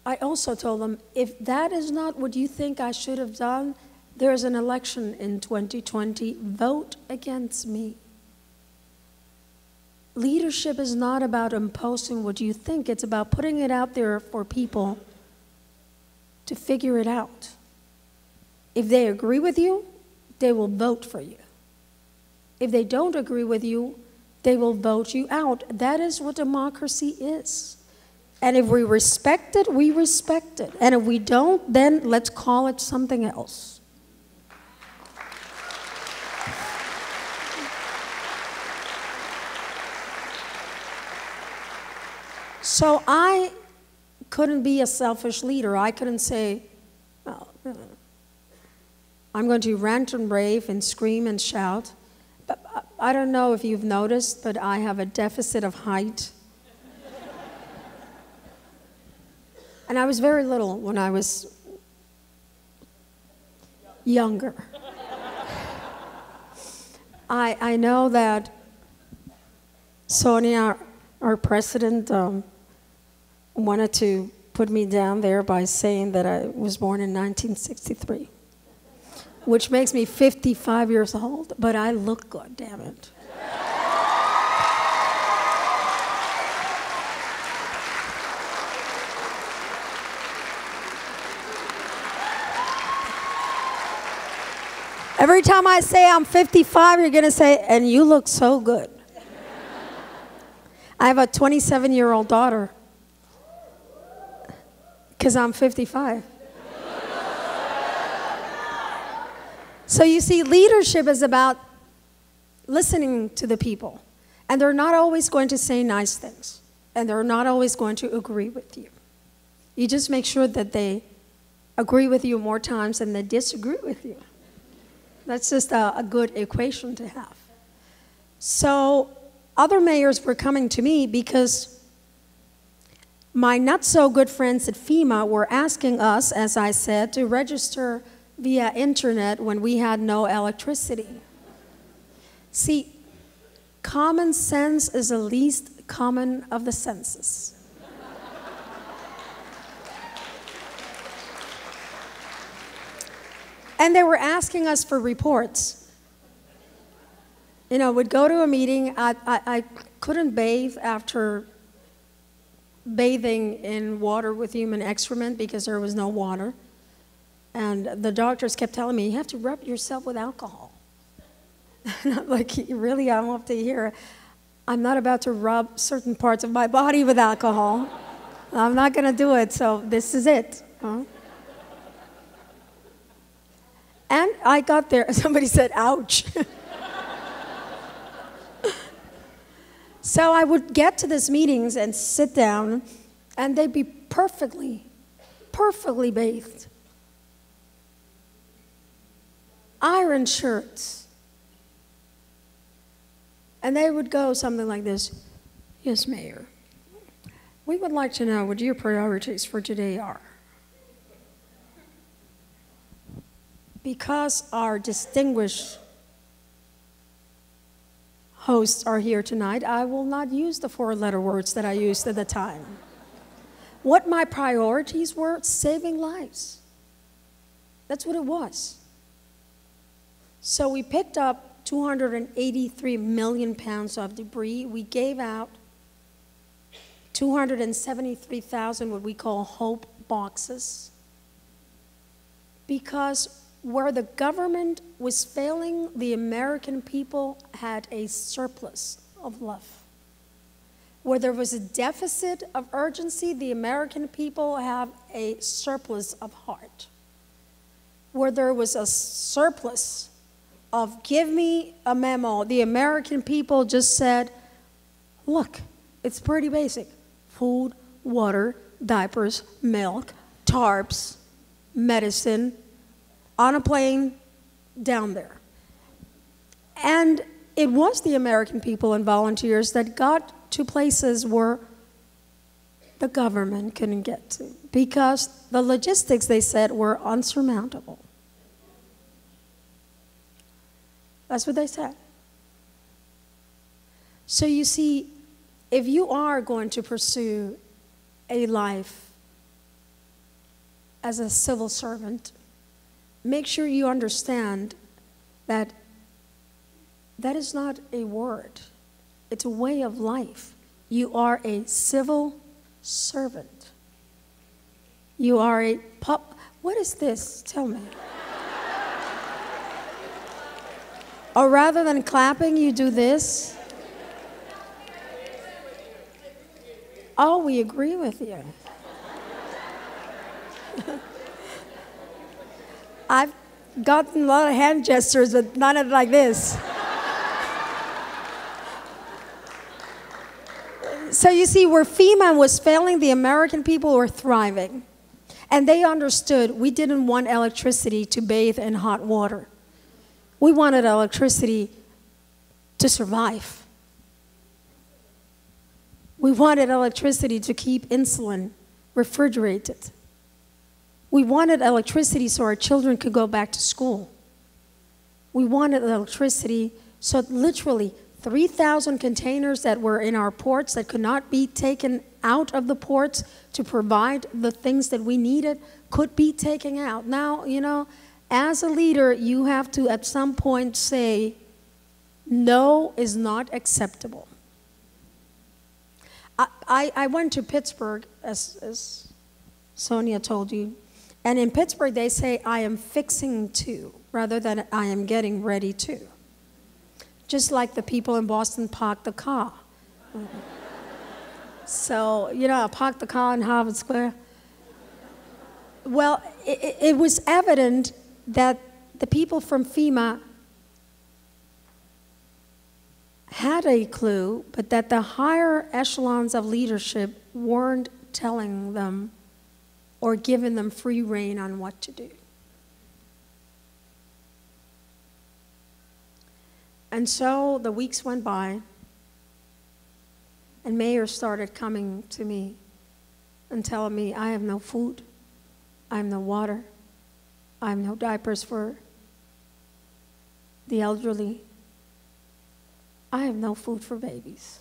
I also told them, if that is not what you think I should have done, there's an election in 2020. Vote against me. Leadership is not about imposing what you think. It's about putting it out there for people to figure it out. If they agree with you, they will vote for you. If they don't agree with you, they will vote you out. That is what democracy is. And if we respect it, we respect it. And if we don't, then let's call it something else. So I couldn't be a selfish leader. I couldn't say, well, I'm going to rant and rave and scream and shout. But I don't know if you've noticed, but I have a deficit of height. And I was very little when I was younger. I know that Sonia, our president, wanted to put me down there by saying that I was born in 1963, which makes me 55 years old, but I look good, damn it. Every time I say I'm 55, you're going to say, and you look so good. I have a 27-year-old daughter because I'm 55. So you see, leadership is about listening to the people. And they're not always going to say nice things. And they're not always going to agree with you. You just make sure that they agree with you more times than they disagree with you. That's just a good equation to have. So other mayors were coming to me because my not-so-good friends at FEMA were asking us, as I said, to register via internet when we had no electricity. See, common sense is the least common of the senses. And they were asking us for reports. You know, we'd go to a meeting. I couldn't bathe after bathing in water with human excrement because there was no water. And the doctors kept telling me, you have to rub yourself with alcohol. And I'm like, really? I'm up to here. I'm not about to rub certain parts of my body with alcohol. I'm not going to do it, so this is it. Huh? And I got there, somebody said, ouch. So I would get to these meetings and sit down, and they'd be perfectly bathed. Iron shirts. And they would go something like this, yes, Mayor, we would like to know what your priorities for today are. Because our distinguished hosts are here tonight, I will not use the four-letter words that I used at the time. What my priorities were, saving lives. That's what it was. So we picked up 283 million pounds of debris. We gave out 273,000 what we call hope boxes. Because where the government was failing, the American people had a surplus of love. Where there was a deficit of urgency, the American people have a surplus of heart. Where there was a surplus of give me a memo, the American people just said, look, it's pretty basic. Food, water, diapers, milk, tarps, medicine, on a plane down there. And it was the American people and volunteers that got to places where the government couldn't get to because the logistics, they said, were unsurmountable. That's what they said. So you see, if you are going to pursue a life as a civil servant, make sure you understand that that is not a word. It's a way of life. You are a civil servant. You are a what is this? Tell me. Or rather than clapping, you do this? Oh, we agree with you. I've gotten a lot of hand gestures, but none like this. So you see, where FEMA was failing, the American people were thriving. And they understood we didn't want electricity to bathe in hot water. We wanted electricity to survive. We wanted electricity to keep insulin refrigerated. We wanted electricity so our children could go back to school. We wanted electricity so literally 3,000 containers that were in our ports that could not be taken out of the ports to provide the things that we needed could be taken out. Now, you know, as a leader, you have to at some point say, no is not acceptable. I went to Pittsburgh, as Sonia told you, and in Pittsburgh they say, I am fixing to, rather than I am getting ready to. Just like the people in Boston park the car. So, you know, I parked the car in Harvard Square. Well, it was evident that the people from FEMA had a clue, but that the higher echelons of leadership weren't telling them or giving them free rein on what to do. And so the weeks went by, and mayors started coming to me and telling me, I have no food, I have no water, I have no diapers for the elderly, I have no food for babies.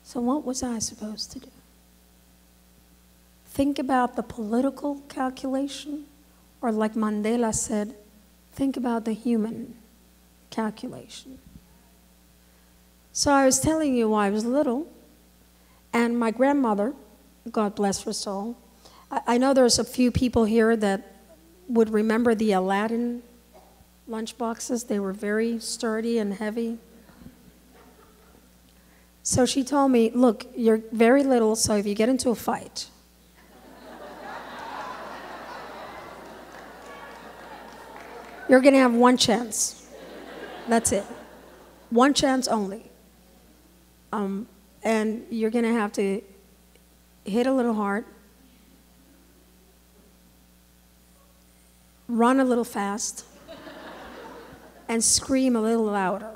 So what was I supposed to do? Think about the political calculation, or like Mandela said, think about the human calculation. So I was telling you why I was little, and my grandmother, God bless her soul, I know there's a few people here that would remember the Aladdin lunch boxes. They were very sturdy and heavy. So she told me, look, you're very little, so if you get into a fight, you're going to have one chance. That's it. One chance only. And you're going to have to hit a little hard, run a little fast, and scream a little louder.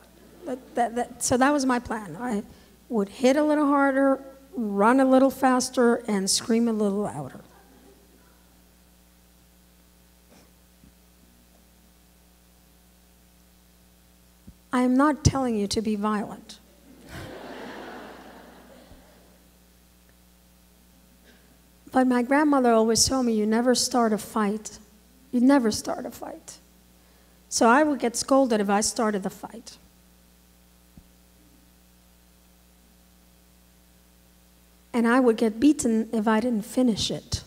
So that was my plan. I would hit a little harder, run a little faster, and scream a little louder. I am not telling you to be violent. But my grandmother always told me, you never start a fight. You never start a fight. So I would get scolded if I started the fight. And I would get beaten if I didn't finish it.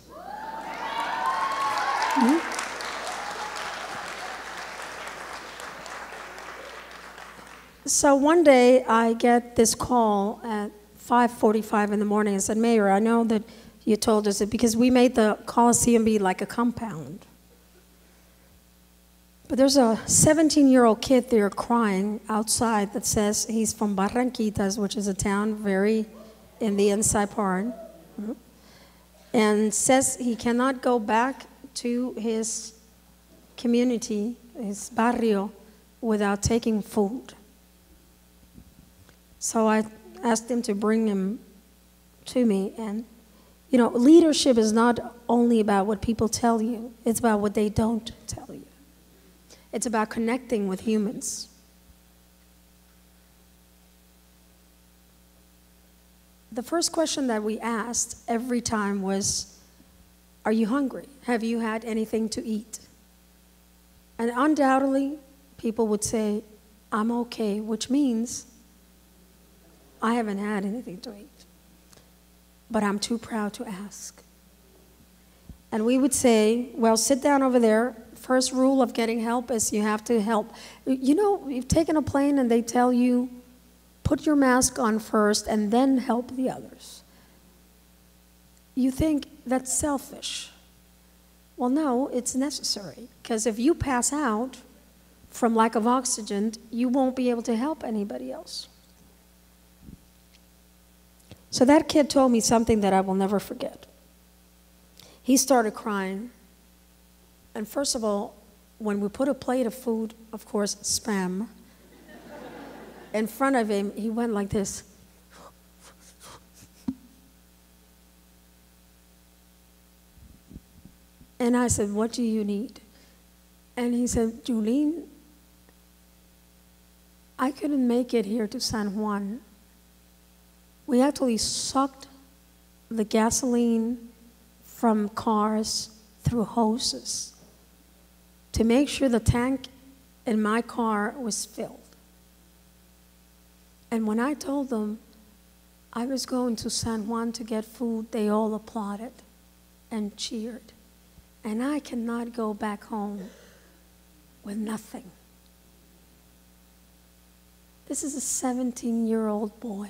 So one day I get this call at 5:45 in the morning and said, Mayor, I know that you told us it because we made the Coliseum be like a compound. But there's a 17-year-old kid there crying outside that says he's from Barranquitas, which is a town very in the inside part, and says he cannot go back to his community, his barrio, without taking food. So I asked him to bring him to me. And, you know, leadership is not only about what people tell you, it's about what they don't tell you. It's about connecting with humans. The first question that we asked every time was, are you hungry? Have you had anything to eat? And undoubtedly, people would say, I'm okay, which means I haven't had anything to eat, but I'm too proud to ask. And we would say, well, sit down over there. First rule of getting help is you have to help. You know, you've taken a plane and they tell you, put your mask on first and then help the others. You think that's selfish. Well, no, it's necessary, because if you pass out from lack of oxygen, you won't be able to help anybody else. So that kid told me something that I will never forget. He started crying. And first of all, when we put a plate of food, of course, Spam, in front of him, he went like this. And I said, what do you need? And he said, Yulin, I couldn't make it here to San Juan. We actually sucked the gasoline from cars through hoses to make sure the tank in my car was filled. And when I told them I was going to San Juan to get food, they all applauded and cheered. And I cannot go back home with nothing. This is a 17-year-old boy.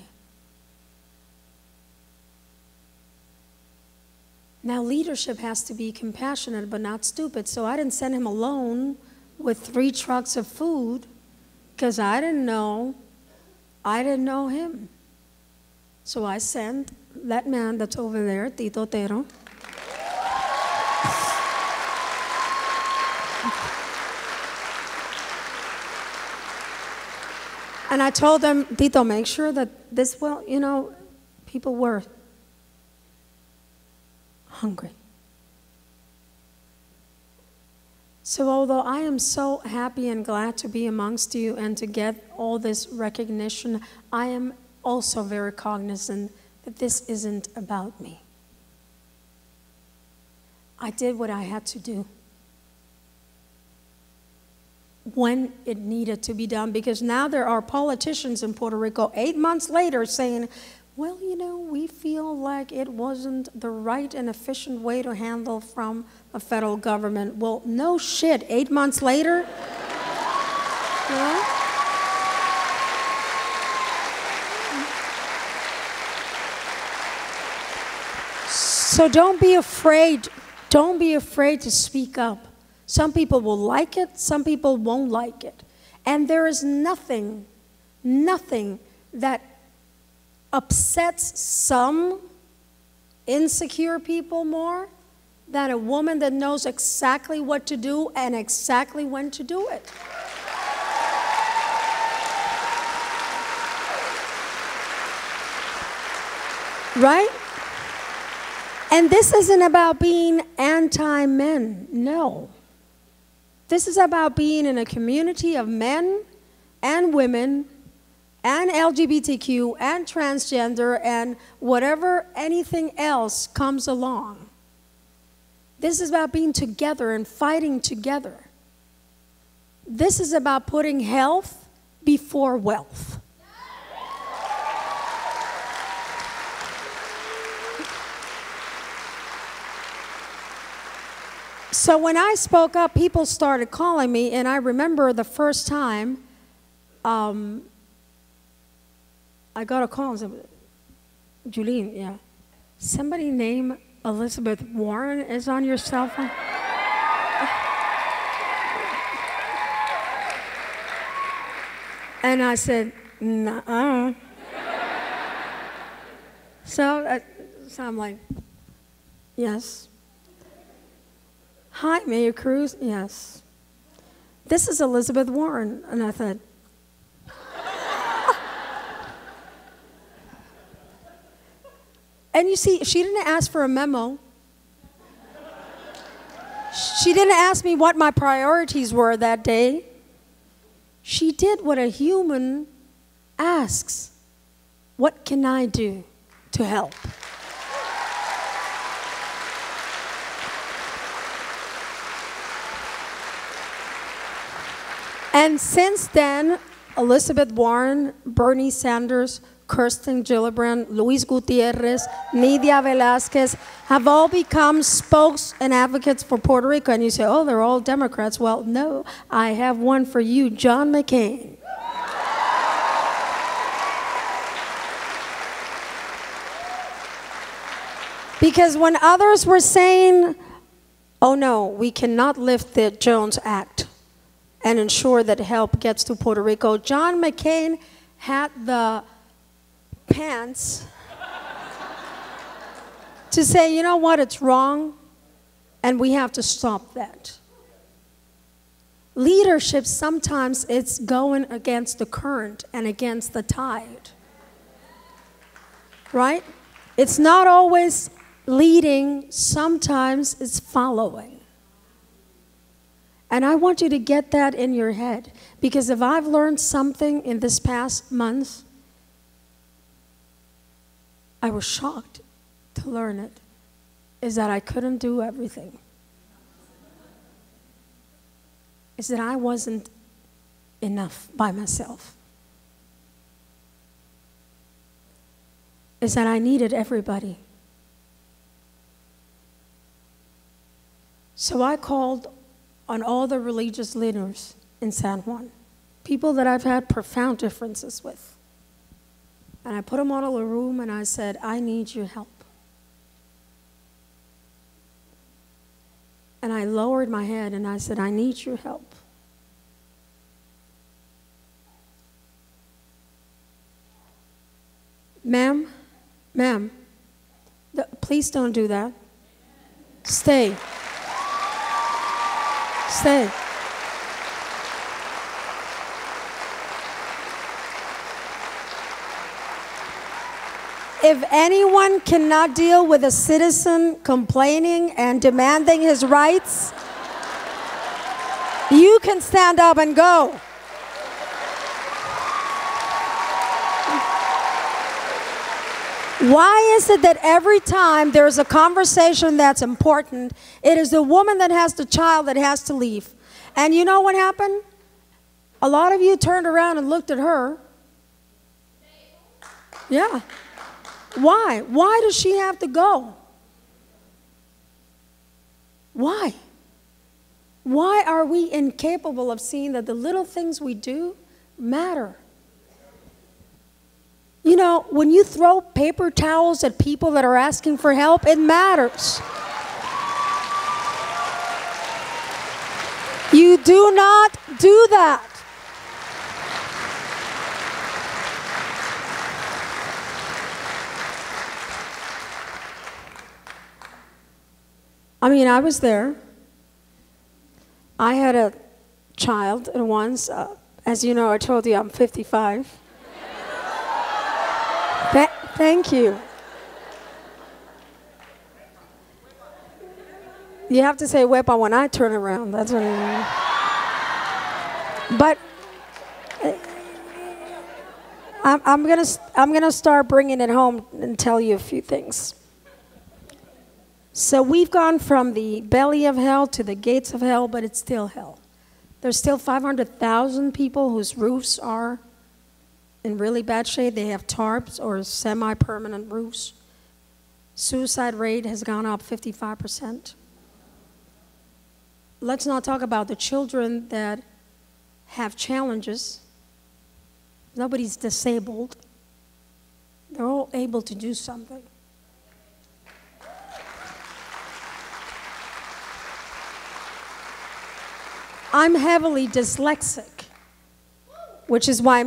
Now, leadership has to be compassionate but not stupid. So I didn't send him alone with 3 trucks of food because I didn't know him. So I sent that man that's over there, Tito Otero. And I told them, Tito, make sure that this, well, you know, people were hungry. So although I am so happy and glad to be amongst you and to get all this recognition, I am also very cognizant that this isn't about me. I did what I had to do when it needed to be done, because now there are politicians in Puerto Rico 8 months later saying, well, you know, we feel like it wasn't the right and efficient way to handle from the federal government. Well, no shit, 8 months later? You know? So don't be afraid. Don't be afraid to speak up. Some people will like it, some people won't like it. And there is nothing that upsets some insecure people more than a woman that knows exactly what to do and exactly when to do it. Right? And this isn't about being anti-men, no. This is about being in a community of men and women and LGBTQ and transgender and whatever anything else comes along. This is about being together and fighting together. This is about putting health before wealth. So when I spoke up, people started calling me, and I remember the first time I got a call and said, Yulin, yeah, somebody named Elizabeth Warren is on your cell phone? And I said, nuh-uh. So I'm like, yes. Hi, Mayor Cruz. Yes. This is Elizabeth Warren. And I thought, and you see, she didn't ask for a memo. She didn't ask me what my priorities were that day. She did what a human asks. What can I do to help? And since then, Elizabeth Warren, Bernie Sanders, Kirsten Gillibrand, Luis Gutierrez, Nidia Velázquez have all become spokes and advocates for Puerto Rico. And you say, oh, they're all Democrats. Well, no, I have one for you, John McCain. Because when others were saying, oh no, we cannot lift the Jones Act and ensure that help gets to Puerto Rico, John McCain had the pants to say, you know what, it's wrong, and we have to stop that. Leadership, sometimes it's going against the current and against the tide, right? It's not always leading sometimes is following. And I want you to get that in your head, because if I've learned something in this past month, I was shocked to learn it, is that I couldn't do everything. Is that I wasn't enough by myself. Is that I needed everybody. So I called on all the religious leaders in San Juan, people that I've had profound differences with. And I put them all in a room and I said, I need your help. And I lowered my head and I said, I need your help. Ma'am, please don't do that. Stay. Stay. If anyone cannot deal with a citizen complaining and demanding his rights, you can stand up and go. Why is it that every time there's a conversation that's important, it is the woman that has the child that has to leave? And you know what happened? A lot of you turned around and looked at her. Yeah. Why? Why does she have to go? Why? Why are we incapable of seeing that the little things we do matter? You know, when you throw paper towels at people that are asking for help, it matters. You do not do that. I mean, I was there. I had a child once. As you know, I told you I'm 55. Thank you. You have to say "wepa" when I turn around. That's what I mean. But I'm gonna start bringing it home and tell you a few things. So we've gone from the belly of hell to the gates of hell, but it's still hell. There's still 500,000 people whose roofs are in really bad shape. They have tarps or semi-permanent roofs. Suicide rate has gone up 55%. Let's not talk about the children that have challenges. Nobody's disabled. They're all able to do something. I'm heavily dyslexic, which is why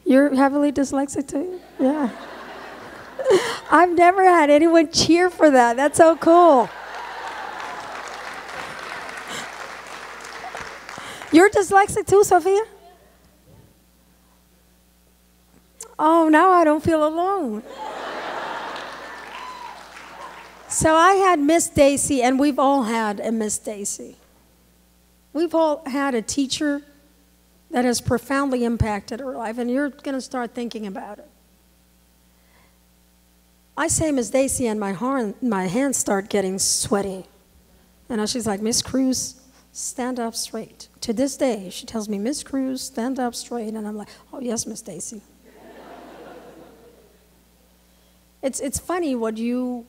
you're heavily dyslexic too? Yeah. I've never had anyone cheer for that. That's so cool. You're dyslexic too, Sophia? Oh, now I don't feel alone. So I had Miss Daisy, and we've all had a Miss Daisy. We've all had a teacher that has profoundly impacted her life, and you're going to start thinking about it. I say Miss Daisy, and my hands start getting sweaty. And she's like, Miss Cruz, stand up straight. To this day, she tells me, Miss Cruz, stand up straight. And I'm like, oh, yes, Miss Daisy. It's funny what you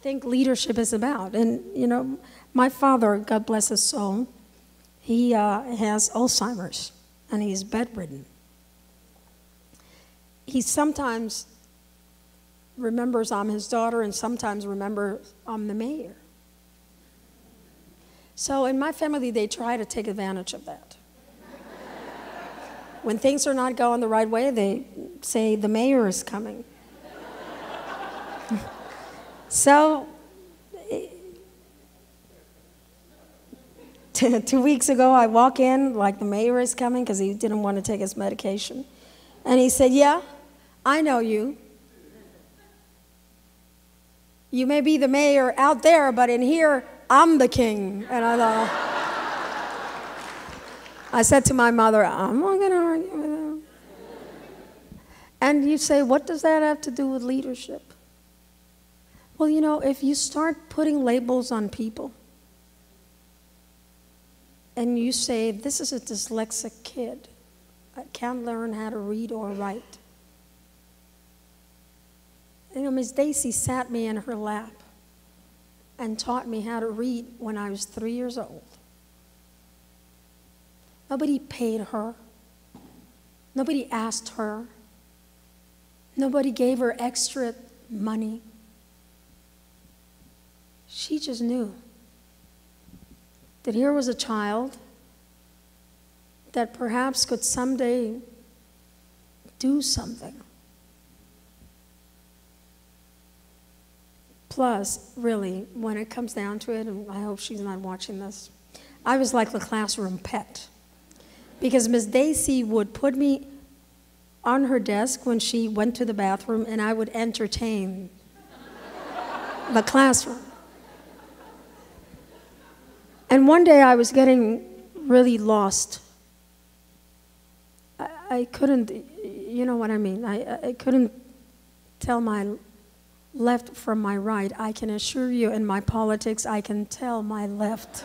think leadership is about. And, you know, my father, God bless his soul, he has Alzheimer's, and he's bedridden. He sometimes remembers I'm his daughter, and sometimes remembers I'm the mayor. So in my family, they try to take advantage of that. When things are not going the right way, they say the mayor is coming. So 2 weeks ago, I walk in like the mayor is coming because he didn't want to take his medication. And he said, yeah, I know you. You may be the mayor out there, but in here, I'm the king. And I thought, I said to my mother, I'm not going to argue with him. And you say, what does that have to do with leadership? Well, you know, if you start putting labels on people, and you say, this is a dyslexic kid, I can't learn how to read or write. You know, Miss Daisy sat me in her lap and taught me how to read when I was 3 years old. Nobody paid her. Nobody asked her. Nobody gave her extra money. She just knew that here was a child that perhaps could someday do something. Plus, really, when it comes down to it, and I hope she's not watching this, I was like the classroom pet. Because Miss Daisy would put me on her desk when she went to the bathroom, and I would entertain the classroom. And one day I was getting really lost. I couldn't, you know what I mean? I couldn't tell my left from my right. I can assure you in my politics, I can tell my left.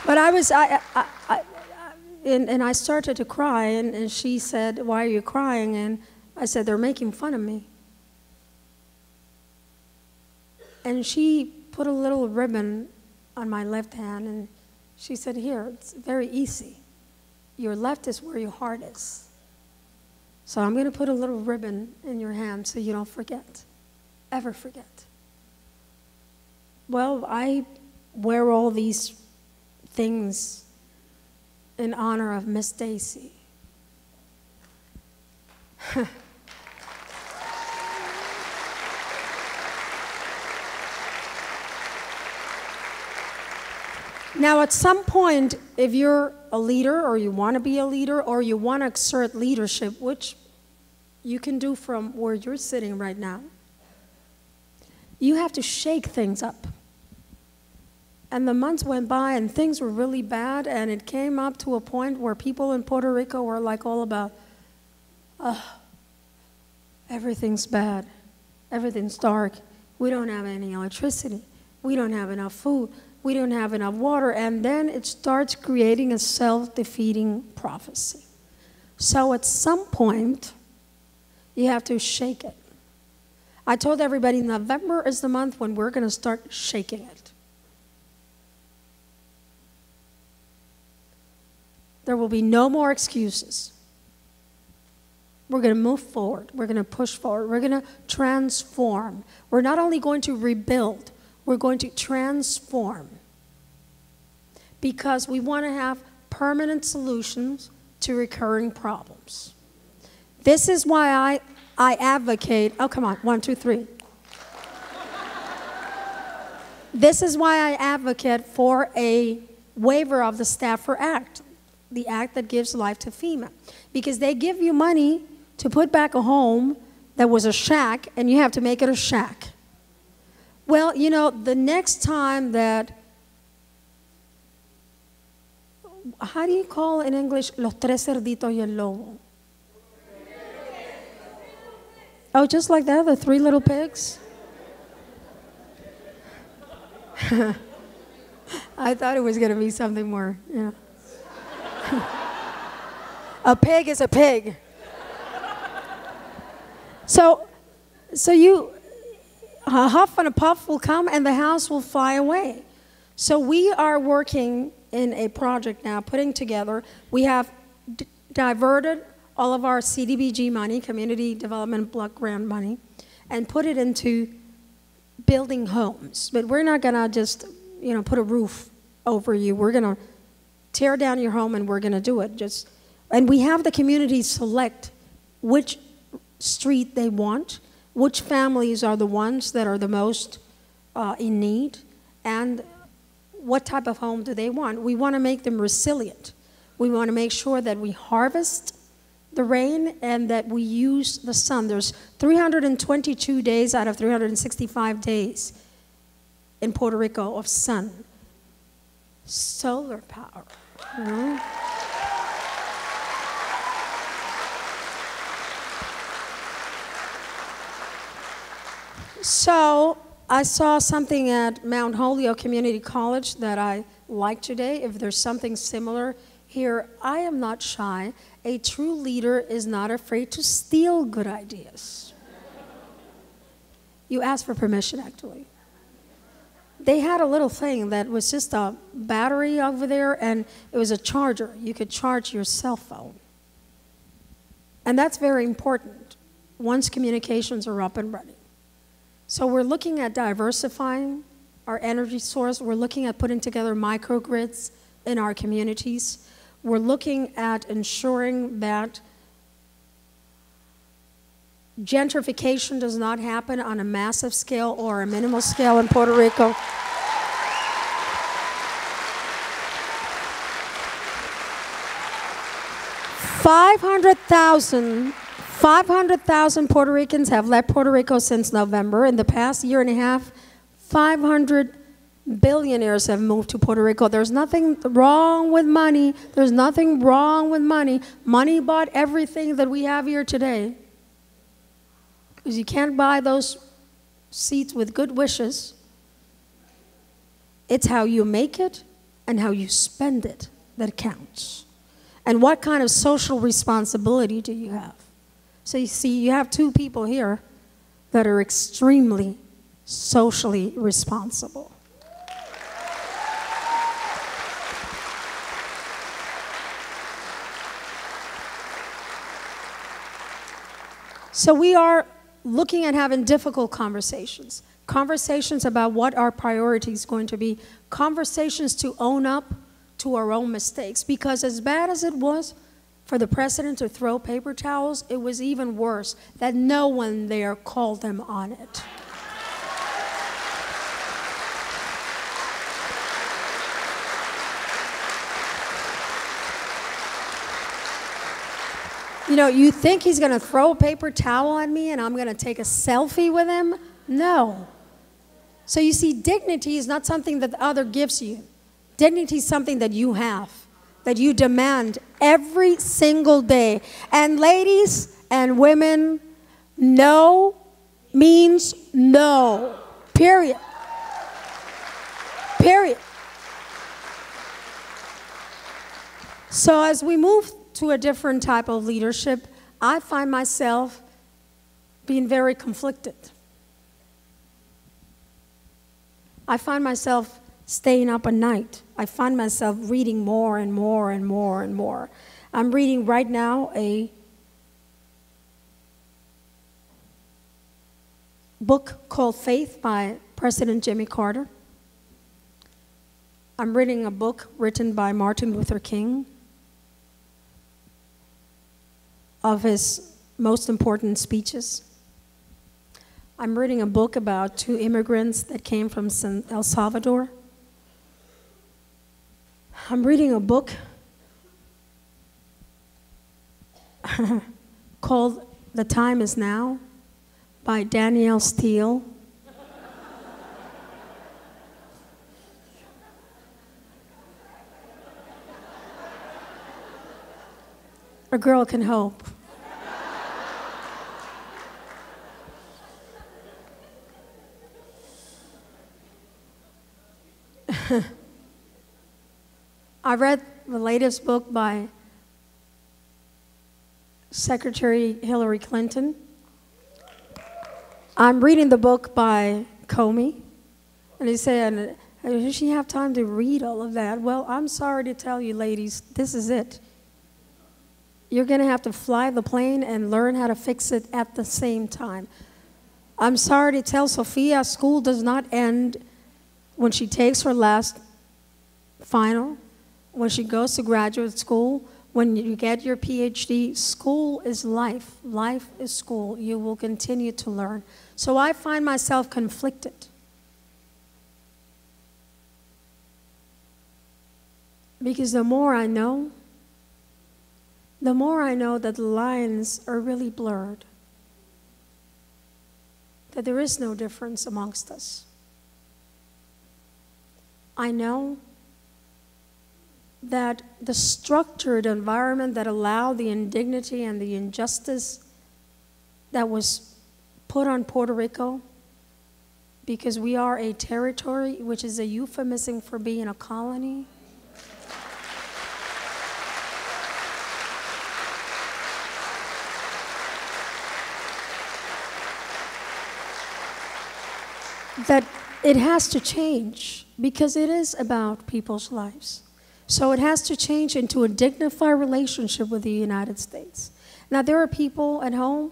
But I started to cry, and she said, why are you crying? And I said, they're making fun of me. And she put a little ribbon on my left hand, and she said, here, it's very easy. Your left is where your heart is. So I'm going to put a little ribbon in your hand so you don't forget, ever forget. Well, I wear all these things in honor of Miss Daisy. Now, at some point, if you're a leader or you want to be a leader or you want to exert leadership, which you can do from where you're sitting right now, you have to shake things up. And the months went by and things were really bad, and it came up to a point where people in Puerto Rico were like all about, everything's bad, everything's dark, we don't have any electricity, we don't have enough food, we don't have enough water, and then it starts creating a self-defeating prophecy. So at some point, you have to shake it. I told everybody November is the month when we're going to start shaking it. There will be no more excuses. We're going to move forward. We're going to push forward. We're going to transform. We're not only going to rebuild, we're going to transform. Because we want to have permanent solutions to recurring problems. This is why I advocate, oh, come on, 1, 2, 3. This is why I advocate for a waiver of the Stafford Act, the act that gives life to FEMA. Because they give you money to put back a home that was a shack, and you have to make it a shack. Well, you know, the next time that, how do you call in English, los tres cerditos y el lobo? Oh, just like that, the 3 little pigs? I thought it was going to be something more, yeah. A pig is a pig. So you, a huff and a puff will come and the house will fly away. So we are working in a project now, putting together, we have diverted all of our CDBG money, Community Development Block Grant money, and put it into building homes. But we're not gonna just, you know, put a roof over you. We're gonna tear down your home and we're gonna do it. And we have the community select which street they want, which families are the ones that are the most in need, and what type of home do they want. We want to make them resilient. We want to make sure that we harvest the rain and that we use the sun. There's 322 days out of 365 days in Puerto Rico of sun. Solar power. You know? So I saw something at Mount Holyoke Community College that I like today. If there's something similar here, I am not shy. A true leader is not afraid to steal good ideas. You ask for permission, actually. They had a little thing that was just a battery over there, and it was a charger. You could charge your cell phone. And that's very important once communications are up and running. So we're looking at diversifying our energy source. We're looking at putting together microgrids in our communities. We're looking at ensuring that gentrification does not happen on a massive scale or a minimal scale in Puerto Rico. 500,000 Puerto Ricans have left Puerto Rico since November. In the past year and a half, 500 billionaires have moved to Puerto Rico. There's nothing wrong with money. There's nothing wrong with money. Money bought everything that we have here today. Because you can't buy those seats with good wishes. It's how you make it and how you spend it that counts. And what kind of social responsibility do you have? So you see, you have two people here that are extremely socially responsible. So we are looking at having difficult conversations. Conversations about what our priority is going to be. Conversations to own up to our own mistakes. Because as bad as it was for the president to throw paper towels, it was even worse that no one there called him on it. You know, you think he's going to throw a paper towel on me and I'm going to take a selfie with him? No. So you see, dignity is not something that the other gives you. Dignity is something that you have, that you demand every single day. And ladies and women, no means no. Period. Period. So as we move to a different type of leadership, I find myself being very conflicted. I find myself staying up at night. I find myself reading more and more and more and more. I'm reading right now a book called Faith by President Jimmy Carter. I'm reading a book written by Martin Luther King of his most important speeches. I'm reading a book about two immigrants that came from El Salvador. I'm reading a book called The Time Is Now by Danielle Steele. A girl can hope. I read the latest book by Secretary Hillary Clinton. I'm reading the book by Comey. And he said, does she have time to read all of that? Well, I'm sorry to tell you, ladies, this is it. You're going to have to fly the plane and learn how to fix it at the same time. I'm sorry to tell Sophia, school does not end when she takes her last final, when she goes to graduate school, when you get your PhD. School is life. Life is school. You will continue to learn. So I find myself conflicted. Because the more I know, the more I know that the lines are really blurred, that there is no difference amongst us. I know that the structured environment that allowed the indignity and the injustice that was put on Puerto Rico, because we are a territory, which is a euphemism for being a colony. That it has to change, because it is about people's lives. So it has to change into a dignified relationship with the United States. Now, there are people at home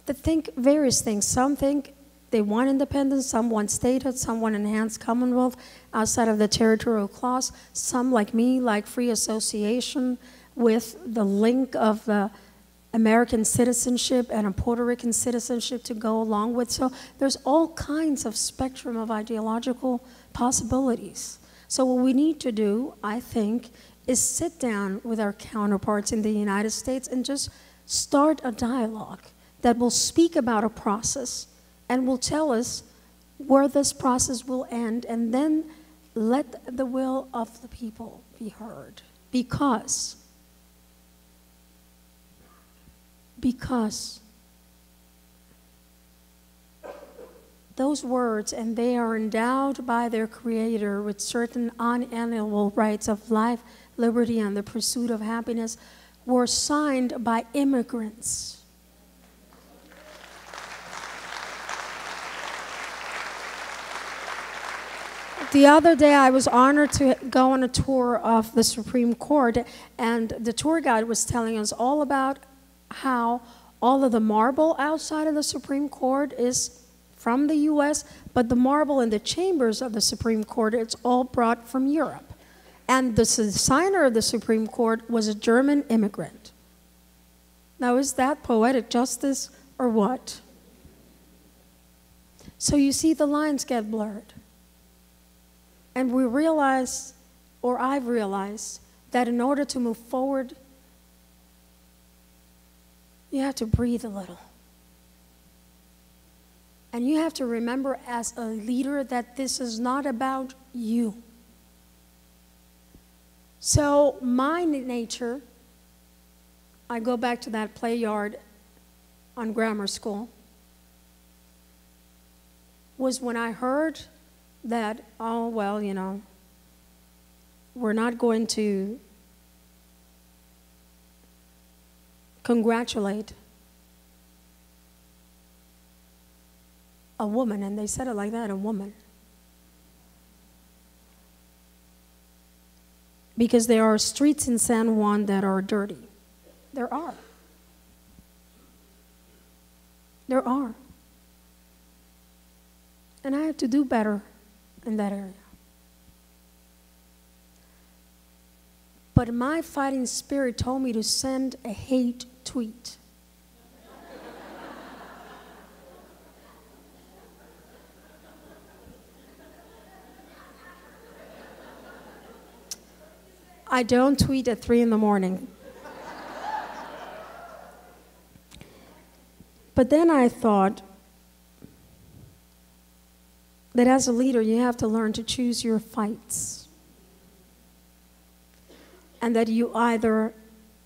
that think various things. Some think they want independence, some want statehood, some want enhanced commonwealth outside of the territorial clause. Some, like me, like free association with the link of the American citizenship and a Puerto Rican citizenship to go along with. So there's all kinds of spectrum of ideological possibilities. So what we need to do, I think, is sit down with our counterparts in the United States and just start a dialogue that will speak about a process and will tell us where this process will end, and then let the will of the people be heard. Because those words, and they are endowed by their Creator with certain unalienable rights of life, liberty, and the pursuit of happiness, were signed by immigrants. The other day, I was honored to go on a tour of the Supreme Court, and the tour guide was telling us all about how all of the marble outside of the Supreme Court is from the U.S., but the marble in the chambers of the Supreme Court, it's all brought from Europe. And the signer of the Supreme Court was a German immigrant. Now, is that poetic justice or what? So you see, the lines get blurred. And we realize, or I've realized, that in order to move forward, you have to breathe a little. And you have to remember as a leader that this is not about you. So my nature, I go back to that play yard on grammar school, was when I heard that, oh, well, you know, we're not going to congratulate a woman, and they said it like that, a woman. Because there are streets in San Juan that are dirty. There are. There are. And I have to do better in that area. But my fighting spirit told me to send a hate tweet. I don't tweet at 3 in the morning. But then I thought that as a leader, you have to learn to choose your fights. And that you either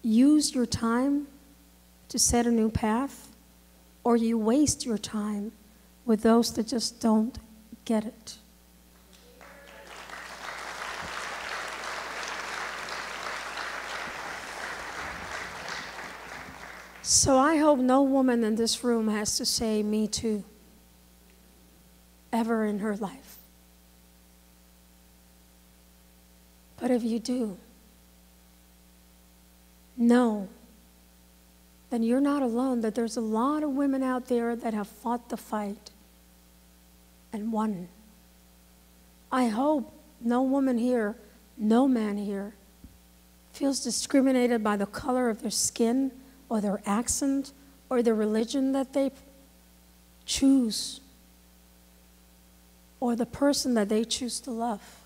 use your time to set a new path, or you waste your time with those that just don't get it. So I hope no woman in this room has to say, "Me too," ever in her life. But if you do, know that you're not alone, that there's a lot of women out there that have fought the fight and won. I hope no woman here, no man here, feels discriminated by the color of their skin or their accent or the religion that they choose or the person that they choose to love.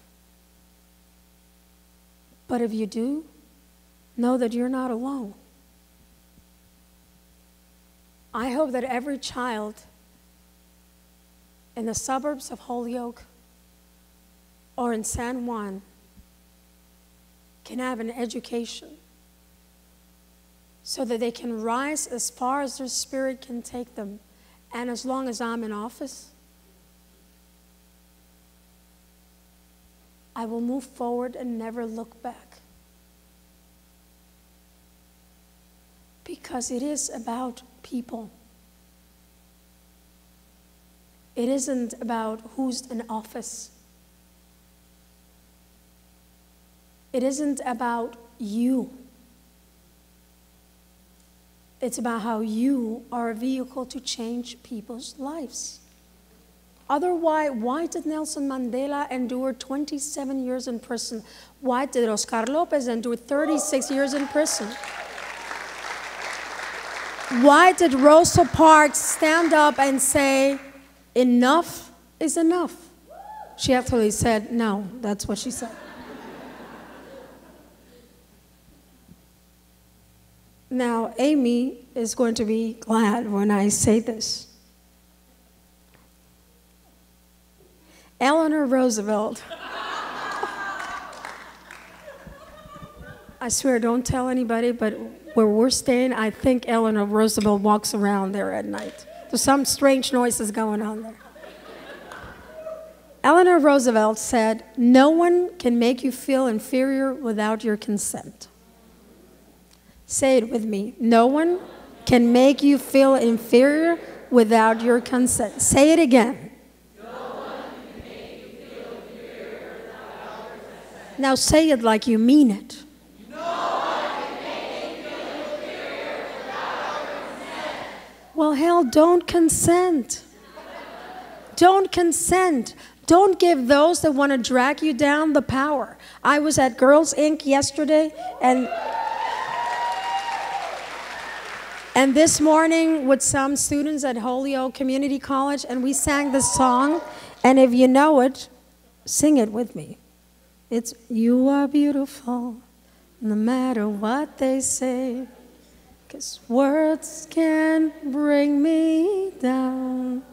But if you do, know that you're not alone. I hope that every child in the suburbs of Holyoke or in San Juan can have an education so that they can rise as far as their spirit can take them. And as long as I'm in office, I will move forward and never look back. Because it is about people. It isn't about who's in office. It isn't about you. It's about how you are a vehicle to change people's lives. Otherwise, why did Nelson Mandela endure 27 years in prison? Why did Oscar Lopez endure 36 years in prison? Why did Rosa Parks stand up and say, enough is enough? She actually said, no, that's what she said. Now, Amy is going to be glad when I say this. Eleanor Roosevelt. I swear, don't tell anybody, but where we're staying, I think Eleanor Roosevelt walks around there at night. There's some strange noises going on there. Eleanor Roosevelt said, no one can make you feel inferior without your consent. Say it with me. No one can make you feel inferior without your consent. Say it again. No one can make you feel inferior without your consent. Now say it like you mean it. No one can make you feel inferior without your consent. Well, hell, don't consent. Don't consent. Don't give those that want to drag you down the power. I was at Girls Inc. yesterday, and this morning with some students at Holyoke Community College, and we sang this song, and if you know it, sing it with me. It's, you are beautiful, no matter what they say, 'cause words can bring me down.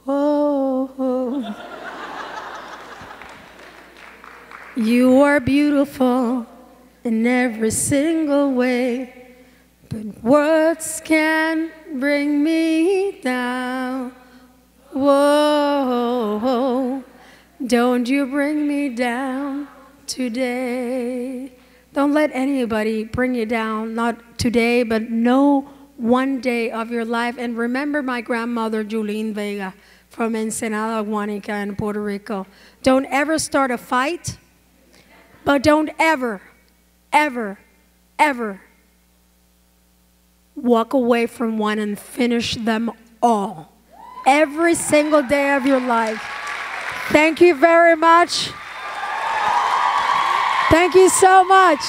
Oh. You are beautiful in every single way, but words can bring me down. Whoa, don't you bring me down today. Don't let anybody bring you down, not today, but no one day of your life. And remember my grandmother, Yulin Vega, from Ensenada, Guanica in Puerto Rico. Don't ever start a fight, but don't ever, ever, ever walk away from one and finish them all. Every single day of your life. Thank you very much. Thank you so much.